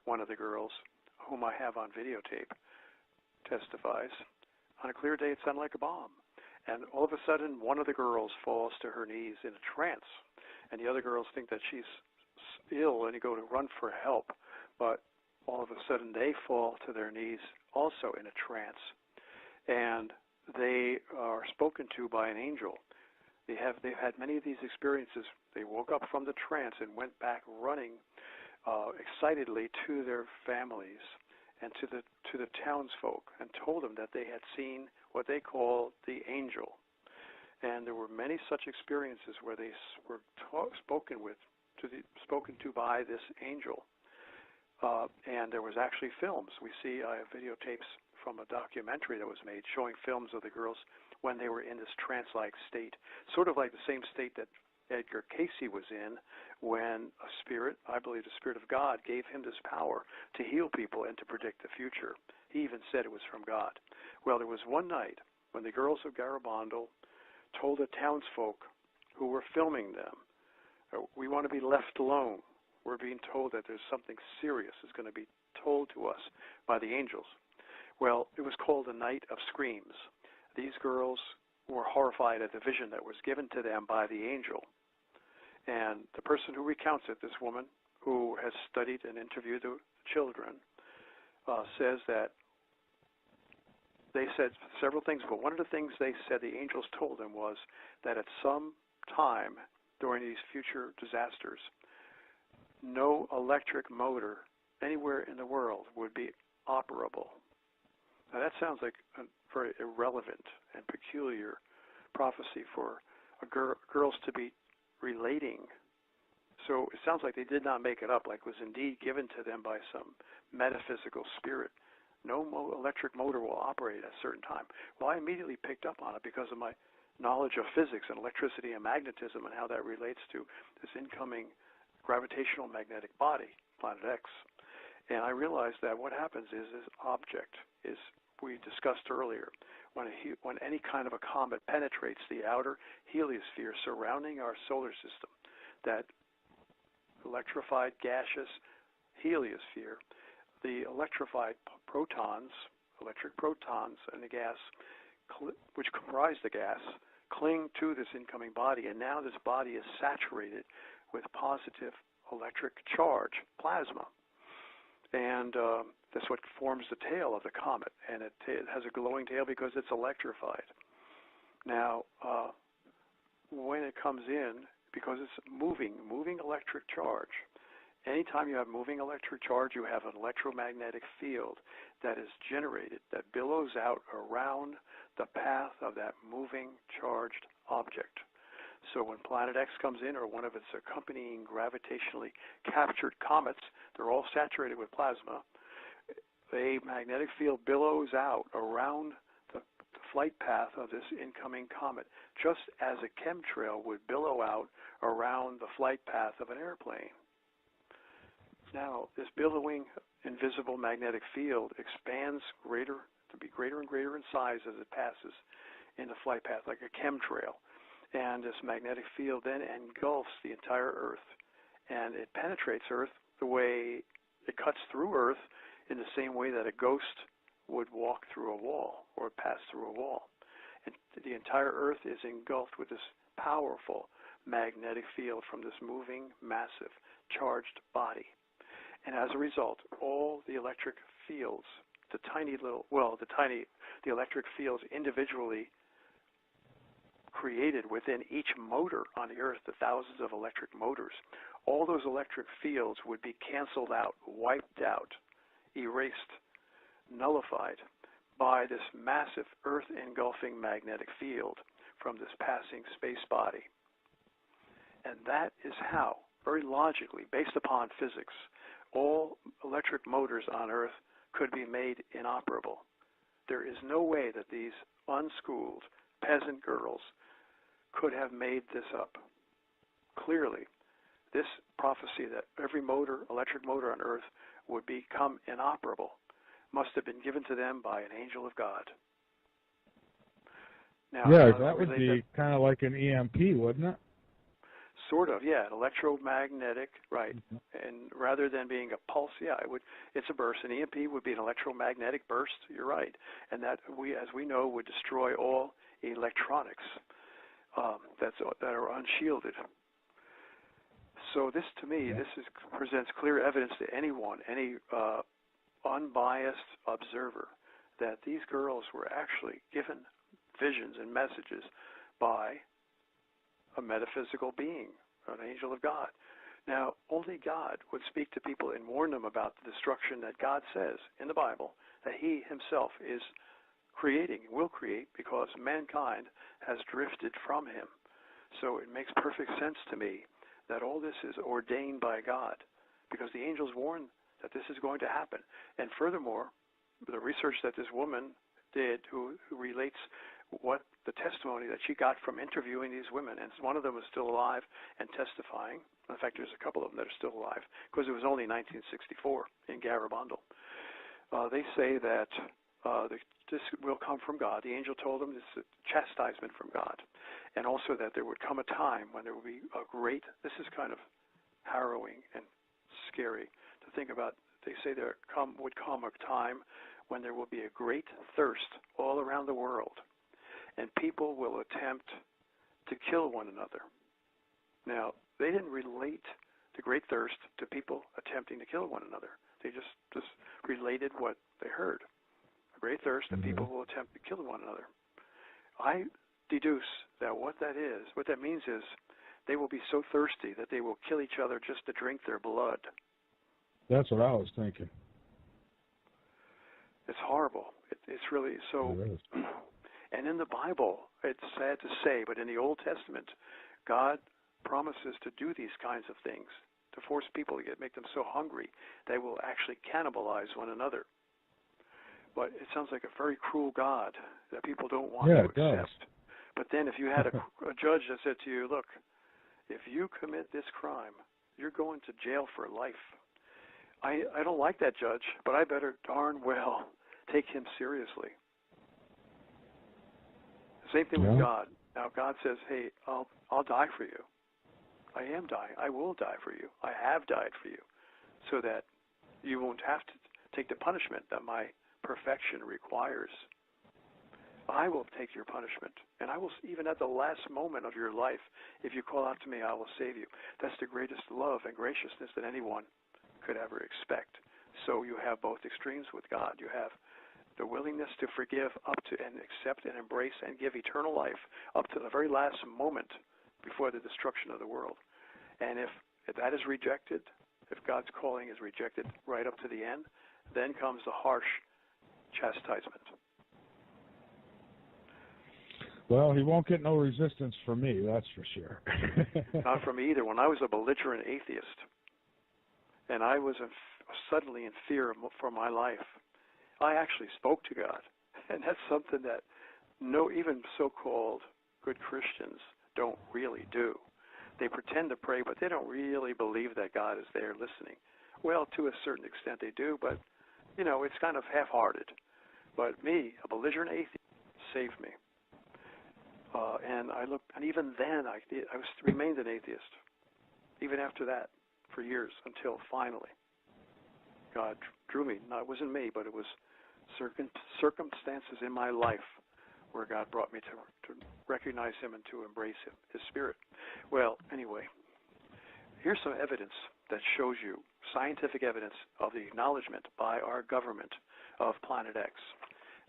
One of the girls, whom I have on videotape, testifies. On a clear day it sounded like a bomb. And all of a sudden one of the girls falls to her knees in a trance, and the other girls think that she's ill and you go to run for help, but all of a sudden they fall to their knees also in a trance, and they are spoken to by an angel. They've had many of these experiences. They woke up from the trance and went back running excitedly to their families and to the townsfolk, and told them that they had seen what they call the angel. And there were many such experiences where they were spoken to by this angel. And there was actually films. I have videotapes from a documentary that was made showing films of the girls when they were in this trance-like state, sort of like the same state that Edgar Cayce was in when a spirit, I believe the Spirit of God, gave him this power to heal people and to predict the future. He even said it was from God. Well, there was one night when the girls of Garabandal told the townsfolk who were filming them, we want to be left alone. We're being told that there's something serious is going to be told to us by the angels. Well, it was called the Night of Screams. These girls were horrified at the vision that was given to them by the angel. And the person who recounts it, this woman who has studied and interviewed the children, says that they said several things, but one of the things they said the angels told them was that at some time during these future disasters, no electric motor anywhere in the world would be operable. Now that sounds like a very irrelevant and peculiar prophecy for girls to be relating. So it sounds like they did not make it up, like it was indeed given to them by some metaphysical spirit. No electric motor will operate at a certain time. Well, I immediately picked up on it because of my knowledge of physics and electricity and magnetism and how that relates to this incoming gravitational magnetic body, Planet X. And I realized that what happens is this object is, we discussed earlier, when any kind of a comet penetrates the outer heliosphere surrounding our solar system, that electrified gaseous heliosphere, the electrified electric protons and the gas, which comprise the gas, cling to this incoming body, and now this body is saturated with positive electric charge, plasma. And that's what forms the tail of the comet, and it has a glowing tail because it's electrified. Now, when it comes in, because it's moving electric charge, anytime you have moving electric charge, you have an electromagnetic field that is generated, that billows out around the path of that moving charged object. So when Planet X comes in, or one of its accompanying gravitationally captured comets, they're all saturated with plasma, a magnetic field billows out around the flight path of this incoming comet, just as a chemtrail would billow out around the flight path of an airplane. Now, this billowing invisible magnetic field expands to be greater and greater in size as it passes in the flight path, like a chemtrail. And this magnetic field then engulfs the entire Earth, and it penetrates Earth the way it cuts through Earth in the same way that a ghost would walk through a wall or pass through a wall. And the entire Earth is engulfed with this powerful magnetic field from this moving, massive, charged body. And as a result, all the electric fields, the electric fields individually created within each motor on the Earth, the thousands of electric motors, all those electric fields would be canceled out, wiped out, erased, nullified by this massive Earth-engulfing magnetic field from this passing space body. And that is how, very logically, based upon physics, all electric motors on Earth could be made inoperable. There is no way that these unschooled peasant girls could have made this up. Clearly, this prophecy that every electric motor on Earth would become inoperable must have been given to them by an angel of God. Now, yeah, that would be kind of like an EMP, wouldn't it? Sort of, yeah, an electromagnetic, right. Mm-hmm. And rather than being a pulse, yeah, it's a burst. An EMP would be an electromagnetic burst, you're right. And that, as we know, would destroy all electronics that are unshielded. So this, to me, presents clear evidence to anyone, any unbiased observer, that these girls were actually given visions and messages by a metaphysical being, an angel of God. Now, only God would speak to people and warn them about the destruction that God says in the Bible that he himself is creating, will create, because mankind has drifted from him. So it makes perfect sense to me that all this is ordained by God, because the angels warn that this is going to happen. And furthermore, the research that this woman did, who relates what the testimony that she got from interviewing these women, and one of them is still alive and testifying. In fact, there's a couple of them that are still alive, because it was only 1964 in Garabandal. They say that this will come from God. The angel told them this is a chastisement from God, and also that there would come a time when there would be a great, this is kind of harrowing and scary to think about. They say there would come a time when there will be a great thirst all around the world, and people will attempt to kill one another. Now, they didn't relate the great thirst to people attempting to kill one another. They just related what they heard. A great thirst, and people will attempt to kill one another. I deduce that what that means is they will be so thirsty that they will kill each other just to drink their blood. That's what I was thinking. It's horrible. It's really so. It is. And in the Bible, it's sad to say, but in the Old Testament, God promises to do these kinds of things, to force people to make them so hungry they will actually cannibalize one another. But it sounds like a very cruel God that people don't want to accept. Does. But then if you had a judge that said to you, look, if you commit this crime, you're going to jail for life. I don't like that judge, but I better darn well take him seriously. Same thing with God. Now God says, hey, I'll die for you. I am dying. I will die for you. I have died for you, so that you won't have to take the punishment that my perfection requires. I will take your punishment, and I will, even at the last moment of your life, if you call out to me, I will save you. That's the greatest love and graciousness that anyone could ever expect. So you have both extremes with God. You have the willingness to forgive up to and accept and embrace and give eternal life up to the very last moment before the destruction of the world. And if that is rejected, if God's calling is rejected right up to the end, then comes the harsh chastisement. Well, he won't get no resistance from me, that's for sure. Not from me either. When I was a belligerent atheist, and I was suddenly in fear for my life, I actually spoke to God. And that's something that no, even so-called good Christians don't really do. They pretend to pray, but they don't really believe that God is there listening. Well, to a certain extent they do, but, you know, it's kind of half-hearted. But me, a belligerent atheist, saved me. And even then, remained an atheist, even after that, for years, until finally God drew me. No, it wasn't me, but it was circumstances in my life where God brought me to recognize Him and to embrace Him, His Spirit. Well, anyway, here's some evidence that shows you, scientific evidence of the acknowledgement by our government of Planet X.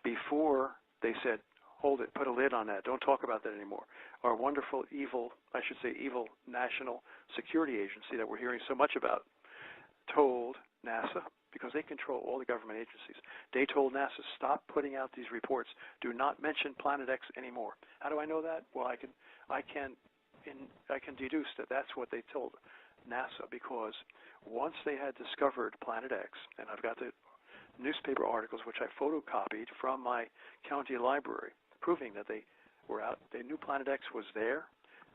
Before they said, hold it, put a lid on that, don't talk about that anymore, our wonderful evil National Security Agency that we're hearing so much about told NASA, because they control all the government agencies, they told NASA, stop putting out these reports. Do not mention Planet X anymore. How do I know that? Well, I can deduce that that's what they told NASA, because once they had discovered Planet X, and I've got the newspaper articles which I photocopied from my county library, proving that they were out, they knew Planet X was there,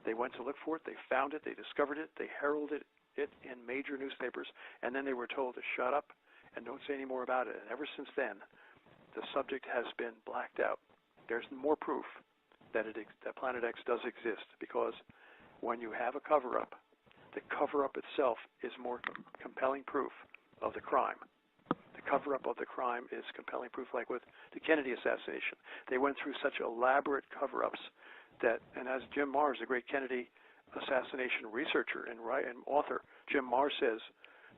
they went to look for it, they found it, they discovered it, they heralded it in major newspapers, and then they were told to shut up and don't say any more about it. And ever since then, the subject has been blacked out. There's more proof that Planet X does exist, because when you have a cover-up, the cover-up itself is more compelling proof of the crime. The cover-up of the crime is compelling proof, like with the Kennedy assassination. They went through such elaborate cover-ups that, and as Jim Marrs, the great Kennedy assassination researcher and author, Jim Marrs says,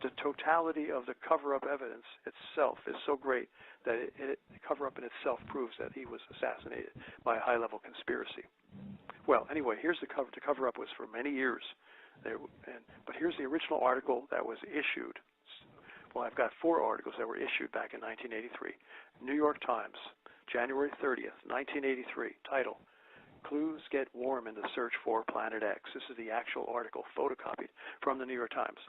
the totality of the cover-up evidence itself is so great that the cover-up in itself proves that he was assassinated by a high-level conspiracy. Well, anyway, here's the cover. The cover-up was for many years. But here's the original article that was issued. Well, I've got 4 articles that were issued back in 1983. New York Times, January 30th, 1983, title, Clues Get Warm in the Search for Planet X. This is the actual article photocopied from the New York Times.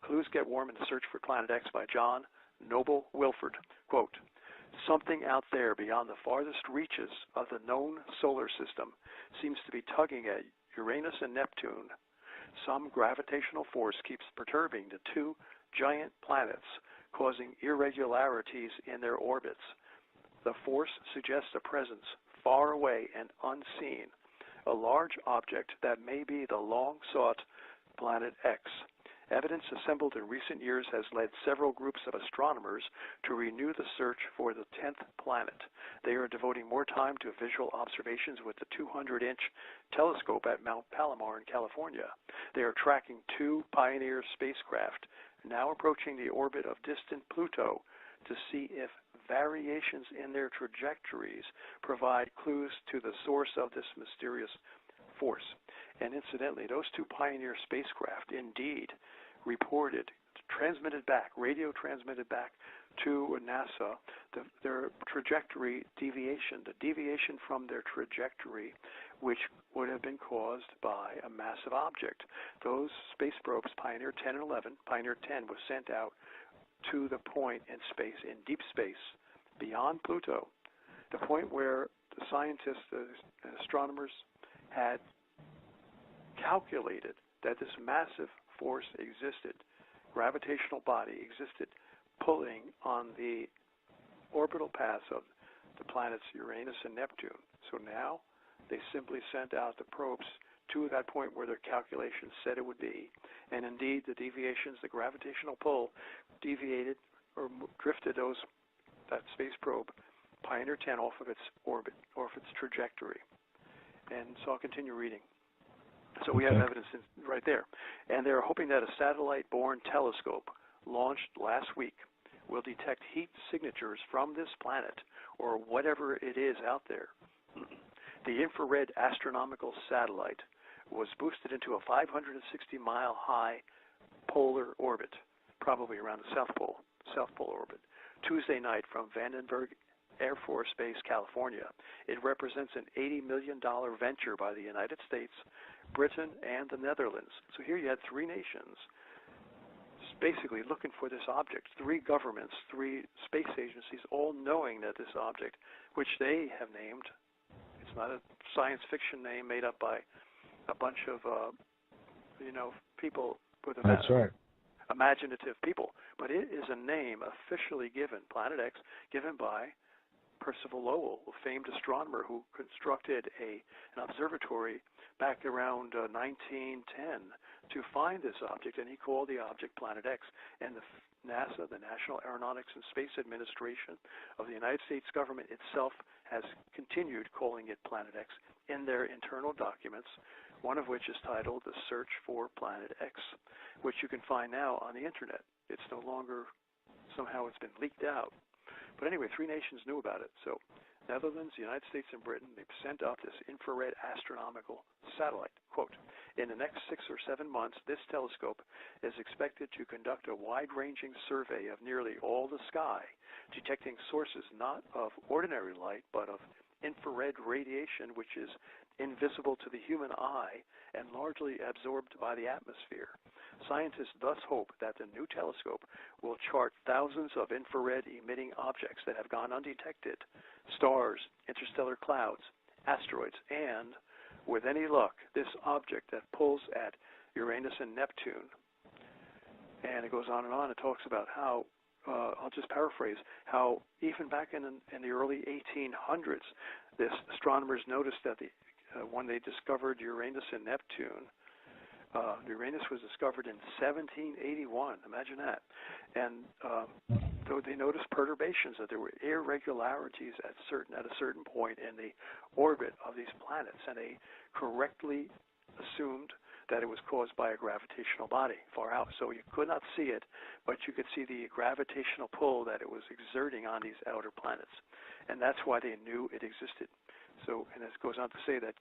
Clues Get Warm in the Search for Planet X by John Noble Wilford. Quote, something out there beyond the farthest reaches of the known solar system seems to be tugging at Uranus and Neptune. Some gravitational force keeps perturbing the 2 giant planets, causing irregularities in their orbits. The force suggests a presence far away and unseen, a large object that may be the long-sought Planet X. Evidence assembled in recent years has led several groups of astronomers to renew the search for the 10th planet. They are devoting more time to visual observations with the 200-inch telescope at Mount Palomar in California. They are tracking 2 Pioneer spacecraft, now approaching the orbit of distant Pluto, to see if variations in their trajectories provide clues to the source of this mysterious force. And incidentally, those 2 Pioneer spacecraft indeed reported, radio transmitted back to NASA their trajectory deviation, the deviation from their trajectory, which would have been caused by a massive object. Those space probes, Pioneer 10 and 11, Pioneer 10 was sent out to the point in space, in deep space, beyond Pluto, the point where the scientists, the astronomers, had calculated that this massive force existed, gravitational body existed, pulling on the orbital paths of the planets Uranus and Neptune. So now they simply sent out the probes to that point where their calculations said it would be. And indeed, the deviations, the gravitational pull, deviated or drifted that space probe, Pioneer 10, off of its orbit, off its trajectory. And so I'll continue reading. So we have evidence right there. And they're hoping that a satellite-borne telescope launched last week will detect heat signatures from this planet or whatever it is out there. The infrared astronomical satellite was boosted into a 560-mile high polar orbit, probably around the South Pole orbit, Tuesday night from Vandenberg Air Force Base, California. It represents an $80 million venture by the United States, Britain, and the Netherlands. So here you had 3 nations basically looking for this object, 3 governments, 3 space agencies, all knowing that this object, which they have named, it's It's not a science fiction name made up by a bunch of, people with That's right. imaginative people. But it is a name officially given, Planet X, given by Percival Lowell, a famed astronomer who constructed an observatory back around 1910 to find this object, and he called the object Planet X. And the NASA, the National Aeronautics and Space Administration of the United States government itself, has continued calling it Planet X in their internal documents, one of which is titled The Search for Planet X, which you can find now on the internet. It's no longer, somehow it's been leaked out. But anyway, 3 nations knew about it. So Netherlands, the United States, and Britain, they've sent up this infrared astronomical satellite. Quote, in the next 6 or 7 months, this telescope is expected to conduct a wide-ranging survey of nearly all the sky, detecting sources not of ordinary light, but of infrared radiation, which is invisible to the human eye and largely absorbed by the atmosphere. Scientists thus hope that the new telescope will chart thousands of infrared emitting objects that have gone undetected, stars, interstellar clouds, asteroids, and, with any luck, this object that pulls at Uranus and Neptune. And it goes on and on. It talks about how, I'll just paraphrase, how even back in the early 1800s, this astronomers noticed that when they discovered Uranus and Neptune, Uranus was discovered in 1781. Imagine that. And so they noticed perturbations, that there were irregularities at a certain point in the orbit of these planets, and they correctly assumed that it was caused by a gravitational body far out. So you could not see it, but you could see the gravitational pull that it was exerting on these outer planets, and that's why they knew it existed. So, and it goes on to say that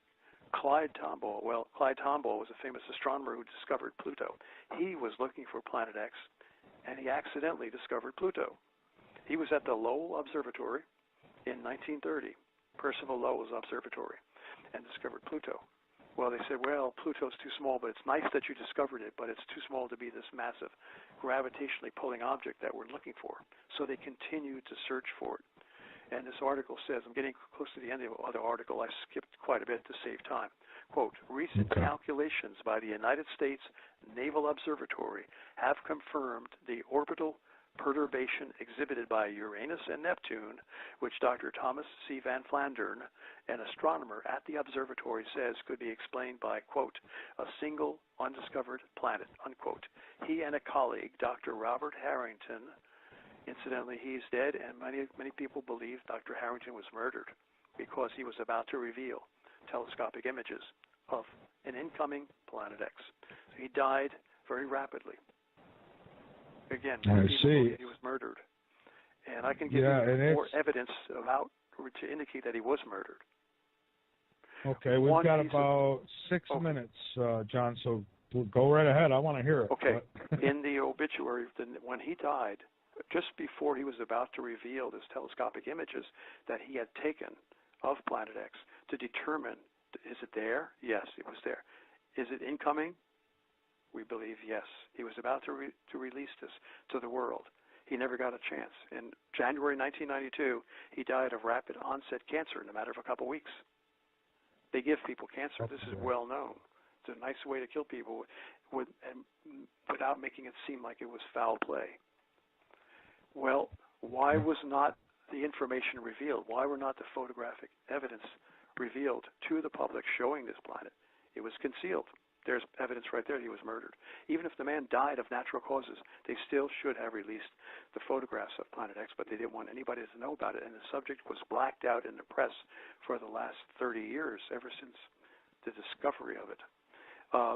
Clyde Tombaugh was a famous astronomer who discovered Pluto. He was looking for Planet X, and he accidentally discovered Pluto. He was at the Lowell Observatory in 1930, Percival Lowell's observatory, and discovered Pluto. Well, they said, well, Pluto's too small, but it's nice that you discovered it, but it's too small to be this massive gravitationally pulling object that we're looking for. So they continued to search for it. And this article says, I'm getting close to the end of the other article, I skipped quite a bit to save time. Quote, recent calculations by the United States Naval Observatory have confirmed the orbital perturbation exhibited by Uranus and Neptune, which Dr. Thomas C. Van Flandern, an astronomer at the observatory, says could be explained by, quote, a single undiscovered planet, unquote. He and a colleague, Dr. Robert Harrington, incidentally, he's dead, and many people believe Dr. Harrington was murdered because he was about to reveal telescopic images of an incoming Planet X. So he died very rapidly. Again, many people believe he was murdered. And I can give you more evidence to indicate that he was murdered. Okay, we've got about 6 minutes, John, so go right ahead. I want to hear it. Okay. In the obituary, when he died, just before he was about to reveal this telescopic images that he had taken of Planet X to determine, is it there? Yes, it was there. Is it incoming? We believe yes. He was about to release this to the world. He never got a chance. In January 1992, he died of rapid onset cancer in a matter of a couple weeks. They give people cancer. This is well known. It's a nice way to kill people without making it seem like it was foul play. Well, why was not the information revealed? Why were not the photographic evidence revealed to the public showing this planet? It was concealed. There's evidence right there that he was murdered. Even if the man died of natural causes, they still should have released the photographs of Planet X, but they didn't want anybody to know about it, and the subject was blacked out in the press for the last 30 years, ever since the discovery of it.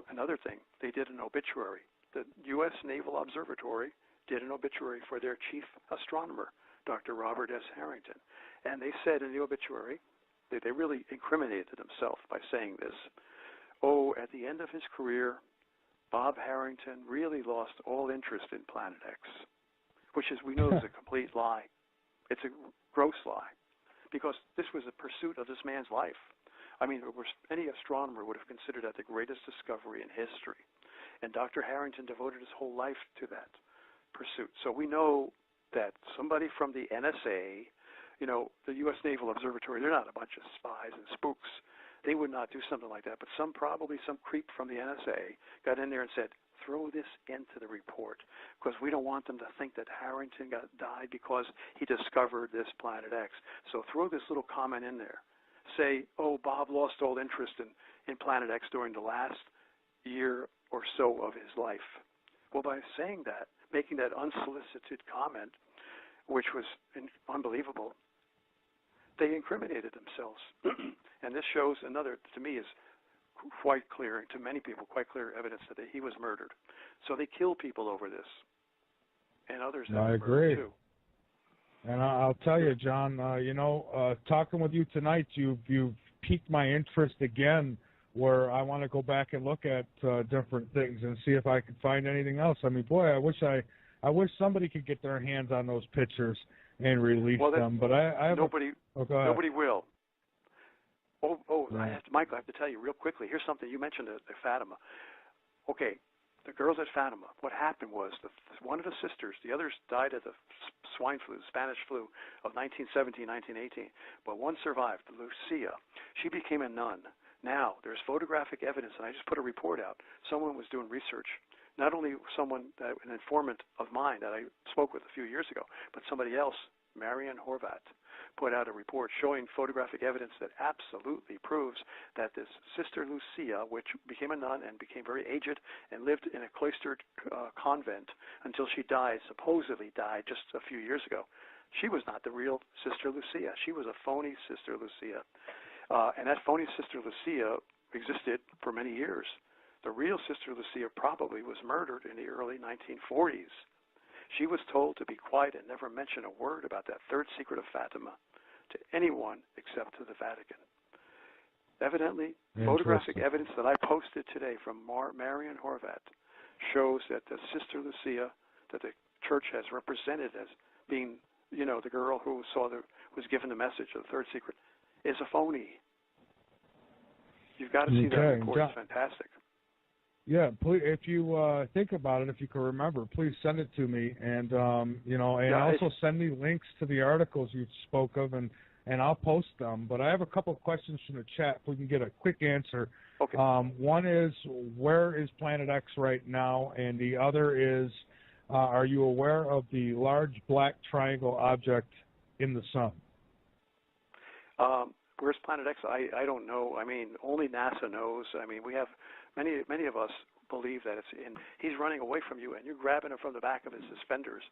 Another thing, they did an obituary. The U.S. Naval Observatory did an obituary for their chief astronomer, Dr. Robert S. Harrington, and they said in the obituary that they really incriminated themselves by saying this. Oh, at the end of his career, Bob Harrington really lost all interest in Planet X, which, as we know, is a complete lie. It's a gross lie, because this was a pursuit of this man's life. I mean, any astronomer would have considered that the greatest discovery in history, and Dr. Harrington devoted his whole life to that pursuit. So we know that somebody from the NSA the U.S. Naval Observatory, they're not a bunch of spies and spooks. They would not do something like that. But probably some creep from the NSA got in there and said, throw this into the report because we don't want them to think that Harrington died because he discovered this Planet X. So throw this little comment in there. Say, oh, Bob lost all interest in Planet X during the last year or so of his life. Well, by saying that, making that unsolicited comment, which was unbelievable, they incriminated themselves. And this shows another, to me, is quite clear, and to many people, quite clear evidence that he was murdered. So they kill people over this, and others have I been agree. too. And I'll tell you, John, talking with you tonight, you've piqued my interest again, where I want to go back and look at different things and see if I can find anything else. I mean, boy, I wish somebody could get their hands on those pictures and release them. But I have nobody will. Right. Michael, I have to tell you real quickly. Here's something you mentioned at Fatima. Okay, the girls at Fatima. What happened was one of the sisters, the others died of the swine flu, Spanish flu of 1917, 1918, but one survived, Lucia. She became a nun. Now there's photographic evidence, and I just put a report out. Someone was doing research. Not only an informant of mine that I spoke with a few years ago, but somebody else, Marian Horvat, put out a report showing photographic evidence that absolutely proves that this Sister Lucia, which became a nun and became very aged and lived in a cloistered convent until she died, supposedly died just a few years ago, she was not the real Sister Lucia. She was a phony Sister Lucia. And that phony Sister Lucia existed for many years. The real Sister Lucia probably was murdered in the early 1940s. She was told to be quiet and never mention a word about that third secret of Fatima to anyone except to the Vatican. Evidently, photographic evidence that I posted today from Marian Horvat shows that the Sister Lucia that the church has represented as being, the girl who was given the message of the third secret, is a phony. You've got to see that report. It's fantastic. Yeah, please, if you think about it, if you can remember, please send it to me, and also send me links to the articles you spoke of, and I'll post them. But I have a couple of questions from the chat. If we can get a quick answer. Okay. One is, where is Planet X right now? And the other is, are you aware of the large black triangle object in the sun? Where's Planet X? I don't know. I mean, only NASA knows. I mean, we have many of us believe that it's in. He's running away from you, and you're grabbing him from the back of his suspenders.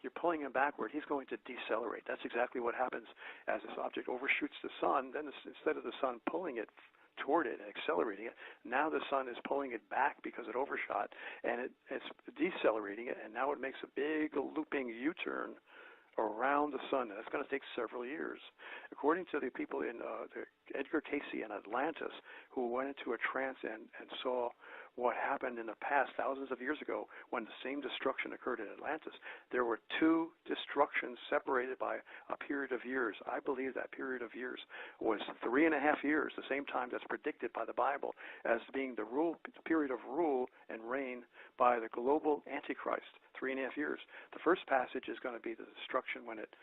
You're pulling him backward. He's going to decelerate. That's exactly what happens as this object overshoots the sun. Then instead of the sun pulling it toward it and accelerating it, now the sun is pulling it back because it overshot, and it's decelerating it, and now it makes a big looping U-turn around the sun, and it's going to take several years. According to the people in Edgar Casey in Atlantis, who went into a trance and saw what happened in the past thousands of years ago when the same destruction occurred in Atlantis, there were two destructions separated by a period of years. I believe that period of years was 3.5 years, the same time that's predicted by the Bible as being the period of rule and reign by the global Antichrist, 3.5 years. The first passage is going to be the destruction when it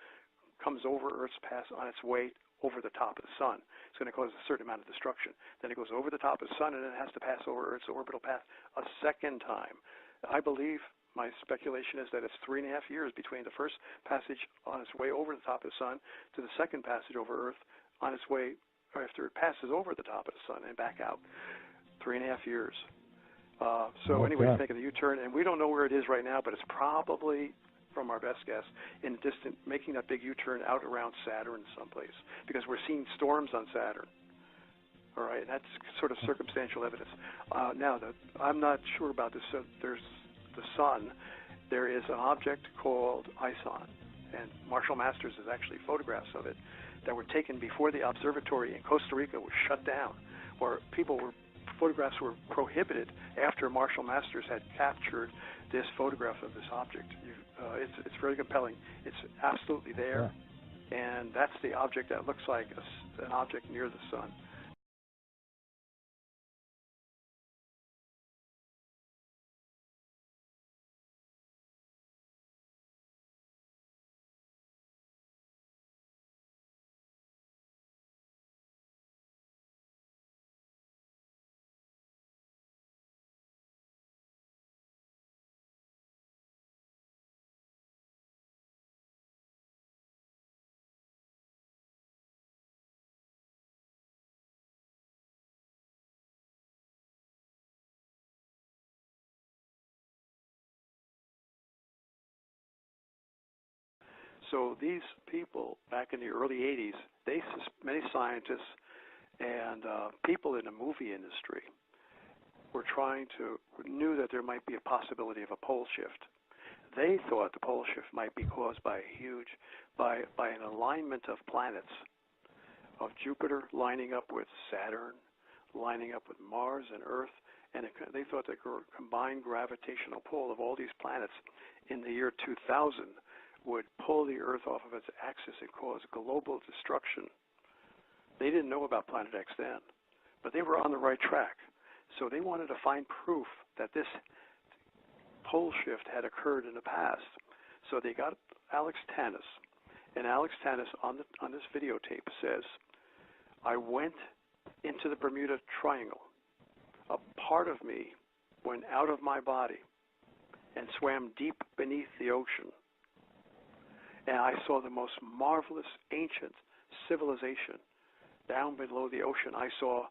comes over Earth's path on its way over the top of the sun. It's going to cause a certain amount of destruction. Then it goes over the top of the sun, and then it has to pass over Earth's orbital path a second time. I believe, my speculation is that it's 3.5 years between the first passage on its way over the top of the sun to the second passage over Earth on its way after it passes over the top of the sun and back out. 3.5 years. Anyway, it's making a U-turn, and we don't know where it is right now, but it's probably, from our best guess, in distant, making that big U-turn out around Saturn someplace, because we're seeing storms on Saturn. All right, and that's sort of circumstantial evidence. I'm not sure about this. So there's the sun. There is an object called ISON, and Marshall Masters has actually photographs of it that were taken before the observatory in Costa Rica was shut down, where photographs were prohibited after Marshall Masters had captured this photograph of this object. It's very compelling. It's absolutely there, and that's the object that looks like an object near the sun. So these people back in the early 80s, many scientists and people in the movie industry knew that there might be a possibility of a pole shift. They thought the pole shift might be caused by an alignment of planets, of Jupiter lining up with Saturn, lining up with Mars and Earth, and they thought the combined gravitational pull of all these planets in the year 2000 would pull the Earth off of its axis and cause global destruction. They didn't know about Planet X then, but they were on the right track. So they wanted to find proof that this pole shift had occurred in the past. So they got Alex Tannis, and Alex Tannis on this videotape says, "I went into the Bermuda Triangle. A part of me went out of my body and swam deep beneath the ocean. And I saw the most marvelous ancient civilization down below the ocean. I saw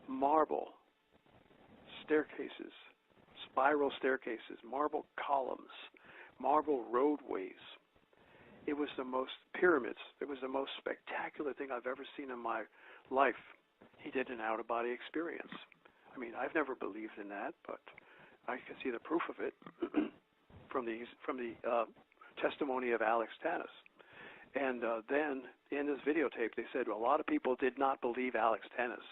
marble staircases, spiral staircases, marble columns, marble roadways. It was the most pyramids. It was the most spectacular thing I've ever seen in my life." He did an out-of-body experience. I mean, I've never believed in that, but I can see the proof of it from the testimony of Alex Tannis. And then in this videotape, they said, well, a lot of people did not believe Alex Tannis,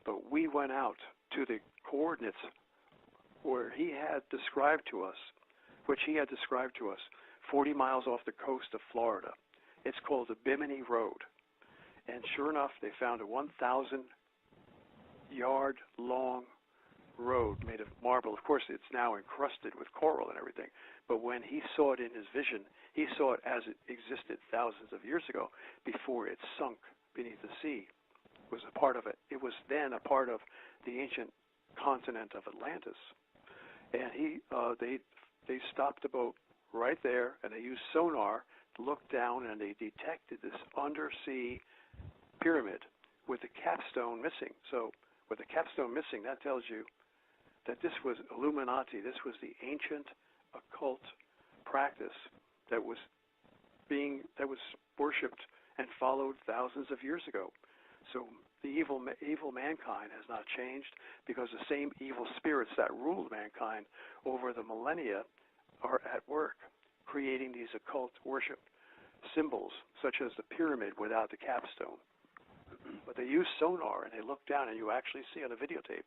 but we went out to the coordinates where he had described to us, 40 miles off the coast of Florida. It's called the Bimini Road. And sure enough, they found a 1,000-yard long road made of marble. Of course, it's now encrusted with coral and everything. But when he saw it in his vision, he saw it as it existed thousands of years ago before it sunk beneath the sea. It was a part of it. It was then a part of the ancient continent of Atlantis. And they stopped the boat right there, and they used sonar to look down, and they detected this undersea pyramid with the capstone missing. So with the capstone missing, that tells you that this was Illuminati. This was the ancient occult practice that was worshipped and followed thousands of years ago. So the evil mankind has not changed, because the same evil spirits that ruled mankind over the millennia are at work, creating these occult worship symbols, such as the pyramid without the capstone. But they use sonar, and they look down, and you actually see on a videotape,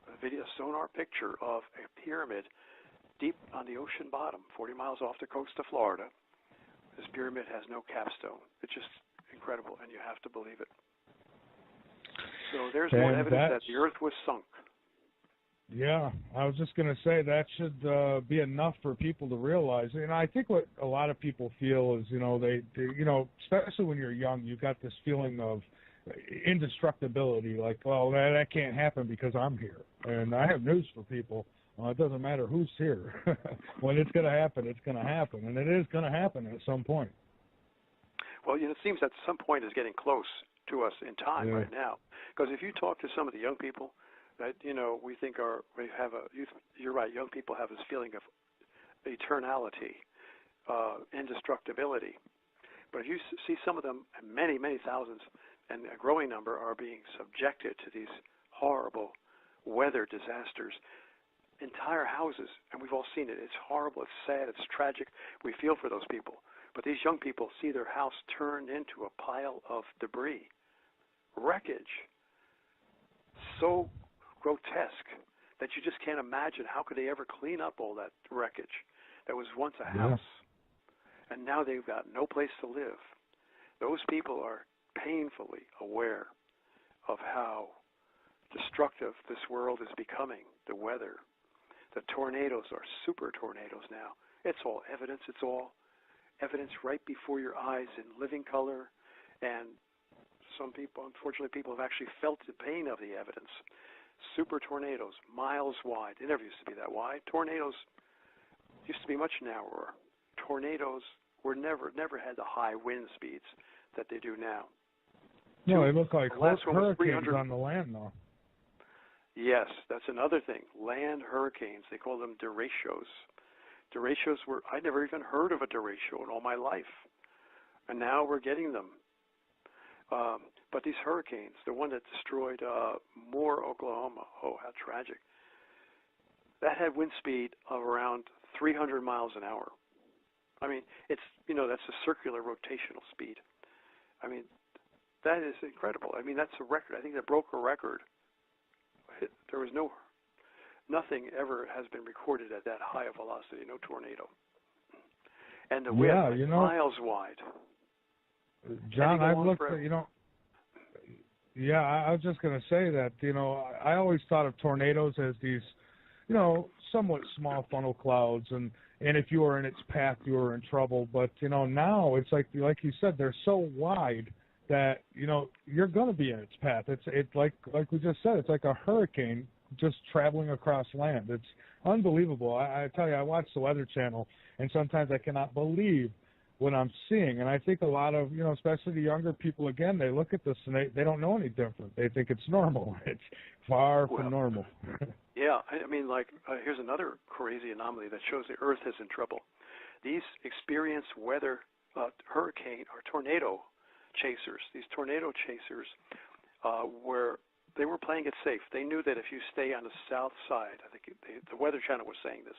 a sonar picture of a pyramid deep on the ocean bottom, 40 miles off the coast of Florida. This pyramid has no capstone. It's just incredible, and you have to believe it. So there's more evidence that the Earth was sunk. Yeah, I was just going to say that should be enough for people to realize. And I think what a lot of people feel is, they especially when you're young, you got this feeling of indestructibility, like, well, that can't happen because I'm here. And I have news for people. It doesn't matter who's here. When it's going to happen, it's going to happen. And it is going to happen at some point. Well, it seems that some point is getting close to us in time right now. Because if you talk to some of the young people that, we think you're right, young people have this feeling of eternality, indestructibility. But if you see some of them, many, many thousands, and a growing number are being subjected to these horrible weather disasters. Entire houses, and we've all seen it. It's horrible, it's sad, it's tragic. We feel for those people. But these young people see their house turned into a pile of debris, wreckage, so grotesque that you just can't imagine how could they ever clean up all that wreckage that was once a house. And now they've got no place to live. Those people are painfully aware of how destructive this world is becoming, the weather. The tornadoes are super tornadoes now. It's all evidence. It's all evidence right before your eyes in living color. And some people, unfortunately, people have actually felt the pain of the evidence. Super tornadoes, miles wide. They never used to be that wide. Tornadoes used to be much narrower. Tornadoes never had the high wind speeds that they do now. No, they look like hurricanes on the land, though. Yes, that's another thing. Land hurricanes, they call them derechos. Derechos I never even heard of a derecho in all my life. And now we're getting them. But these hurricanes, the one that destroyed Moore, Oklahoma, oh, how tragic. That had wind speed of around 300 miles an hour. I mean, it's, that's a circular rotational speed. I mean, that is incredible. I mean, that's a record. I think that broke a record. There was nothing ever has been recorded at that high a velocity, no tornado. And the wind miles wide. John, I've looked at, I was just going to say that, I always thought of tornadoes as these, somewhat small funnel clouds, and if you were in its path, you were in trouble. But, now it's like you said, they're so wide that, you're going to be in its path. It's like we just said, it's like a hurricane just traveling across land. It's unbelievable. I tell you, I watch the Weather Channel, and sometimes I cannot believe what I'm seeing. And I think a lot of, especially the younger people, again, they look at this and they don't know any different. They think it's normal. It's far from normal. Yeah, I mean, here's another crazy anomaly that shows the Earth is in trouble. These experienced weather hurricane or tornado chasers, they were playing it safe. They knew that if you stay on the south side, I think the Weather Channel was saying this,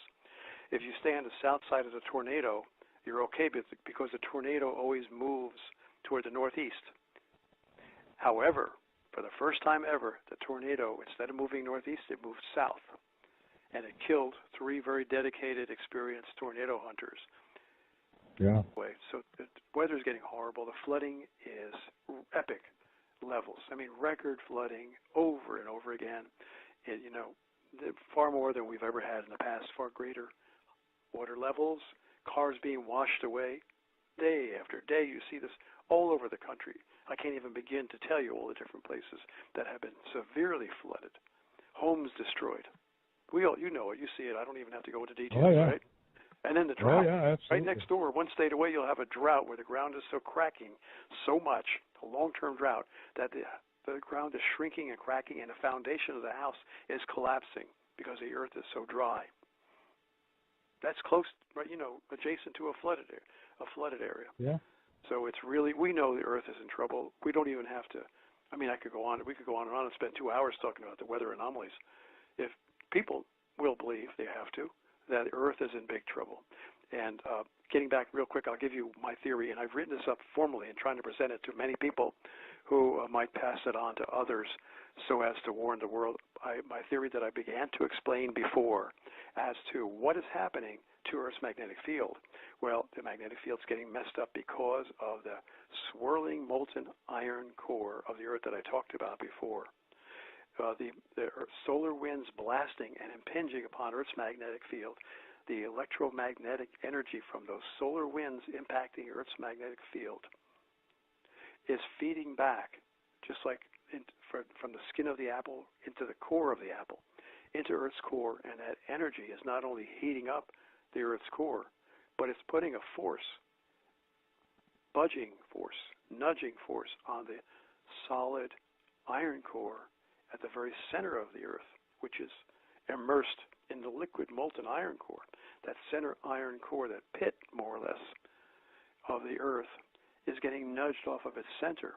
if you stay on the south side of the tornado, you're okay because the tornado always moves toward the northeast. However, for the first time ever, the tornado, instead of moving northeast, it moved south. And it killed 3 very dedicated, experienced tornado hunters. Yeah. So the weather's getting horrible. The flooding is epic levels. I mean, record flooding over and over again. Far more than we've ever had in the past, far greater water levels, cars being washed away. Day after day, you see this all over the country. I can't even begin to tell you all the different places that have been severely flooded. Homes destroyed. You know it. You see it. I don't even have to go into details, right? And then the drought. Oh, yeah, absolutely. Right next door, one state away, you'll have a drought where the ground is so cracking so much, a long-term drought, that the ground is shrinking and cracking, and the foundation of the house is collapsing because the earth is so dry. That's close, right? Adjacent to a flooded area. Yeah. So it's really, we know the Earth is in trouble. We don't even have to. I mean, we could go on and on and spend 2 hours talking about the weather anomalies. If people will believe, they have to, that the Earth is in big trouble. And getting back real quick, I'll give you my theory, and I've written this up formally and trying to present it to many people who might pass it on to others so as to warn the world. My theory that I began to explain before as to what is happening to Earth's magnetic field. Well, the magnetic field's getting messed up because of the swirling molten iron core of the Earth that I talked about before. The solar winds blasting and impinging upon Earth's magnetic field, the electromagnetic energy from those solar winds impacting Earth's magnetic field is feeding back, just like from the skin of the apple into the core of the apple, into Earth's core, and that energy is not only heating up the Earth's core, but it's putting a force, budging force, nudging force on the solid iron core at the very center of the Earth, which is immersed in the liquid molten iron core. That center iron core, that pit, more or less, of the Earth, is getting nudged off of its center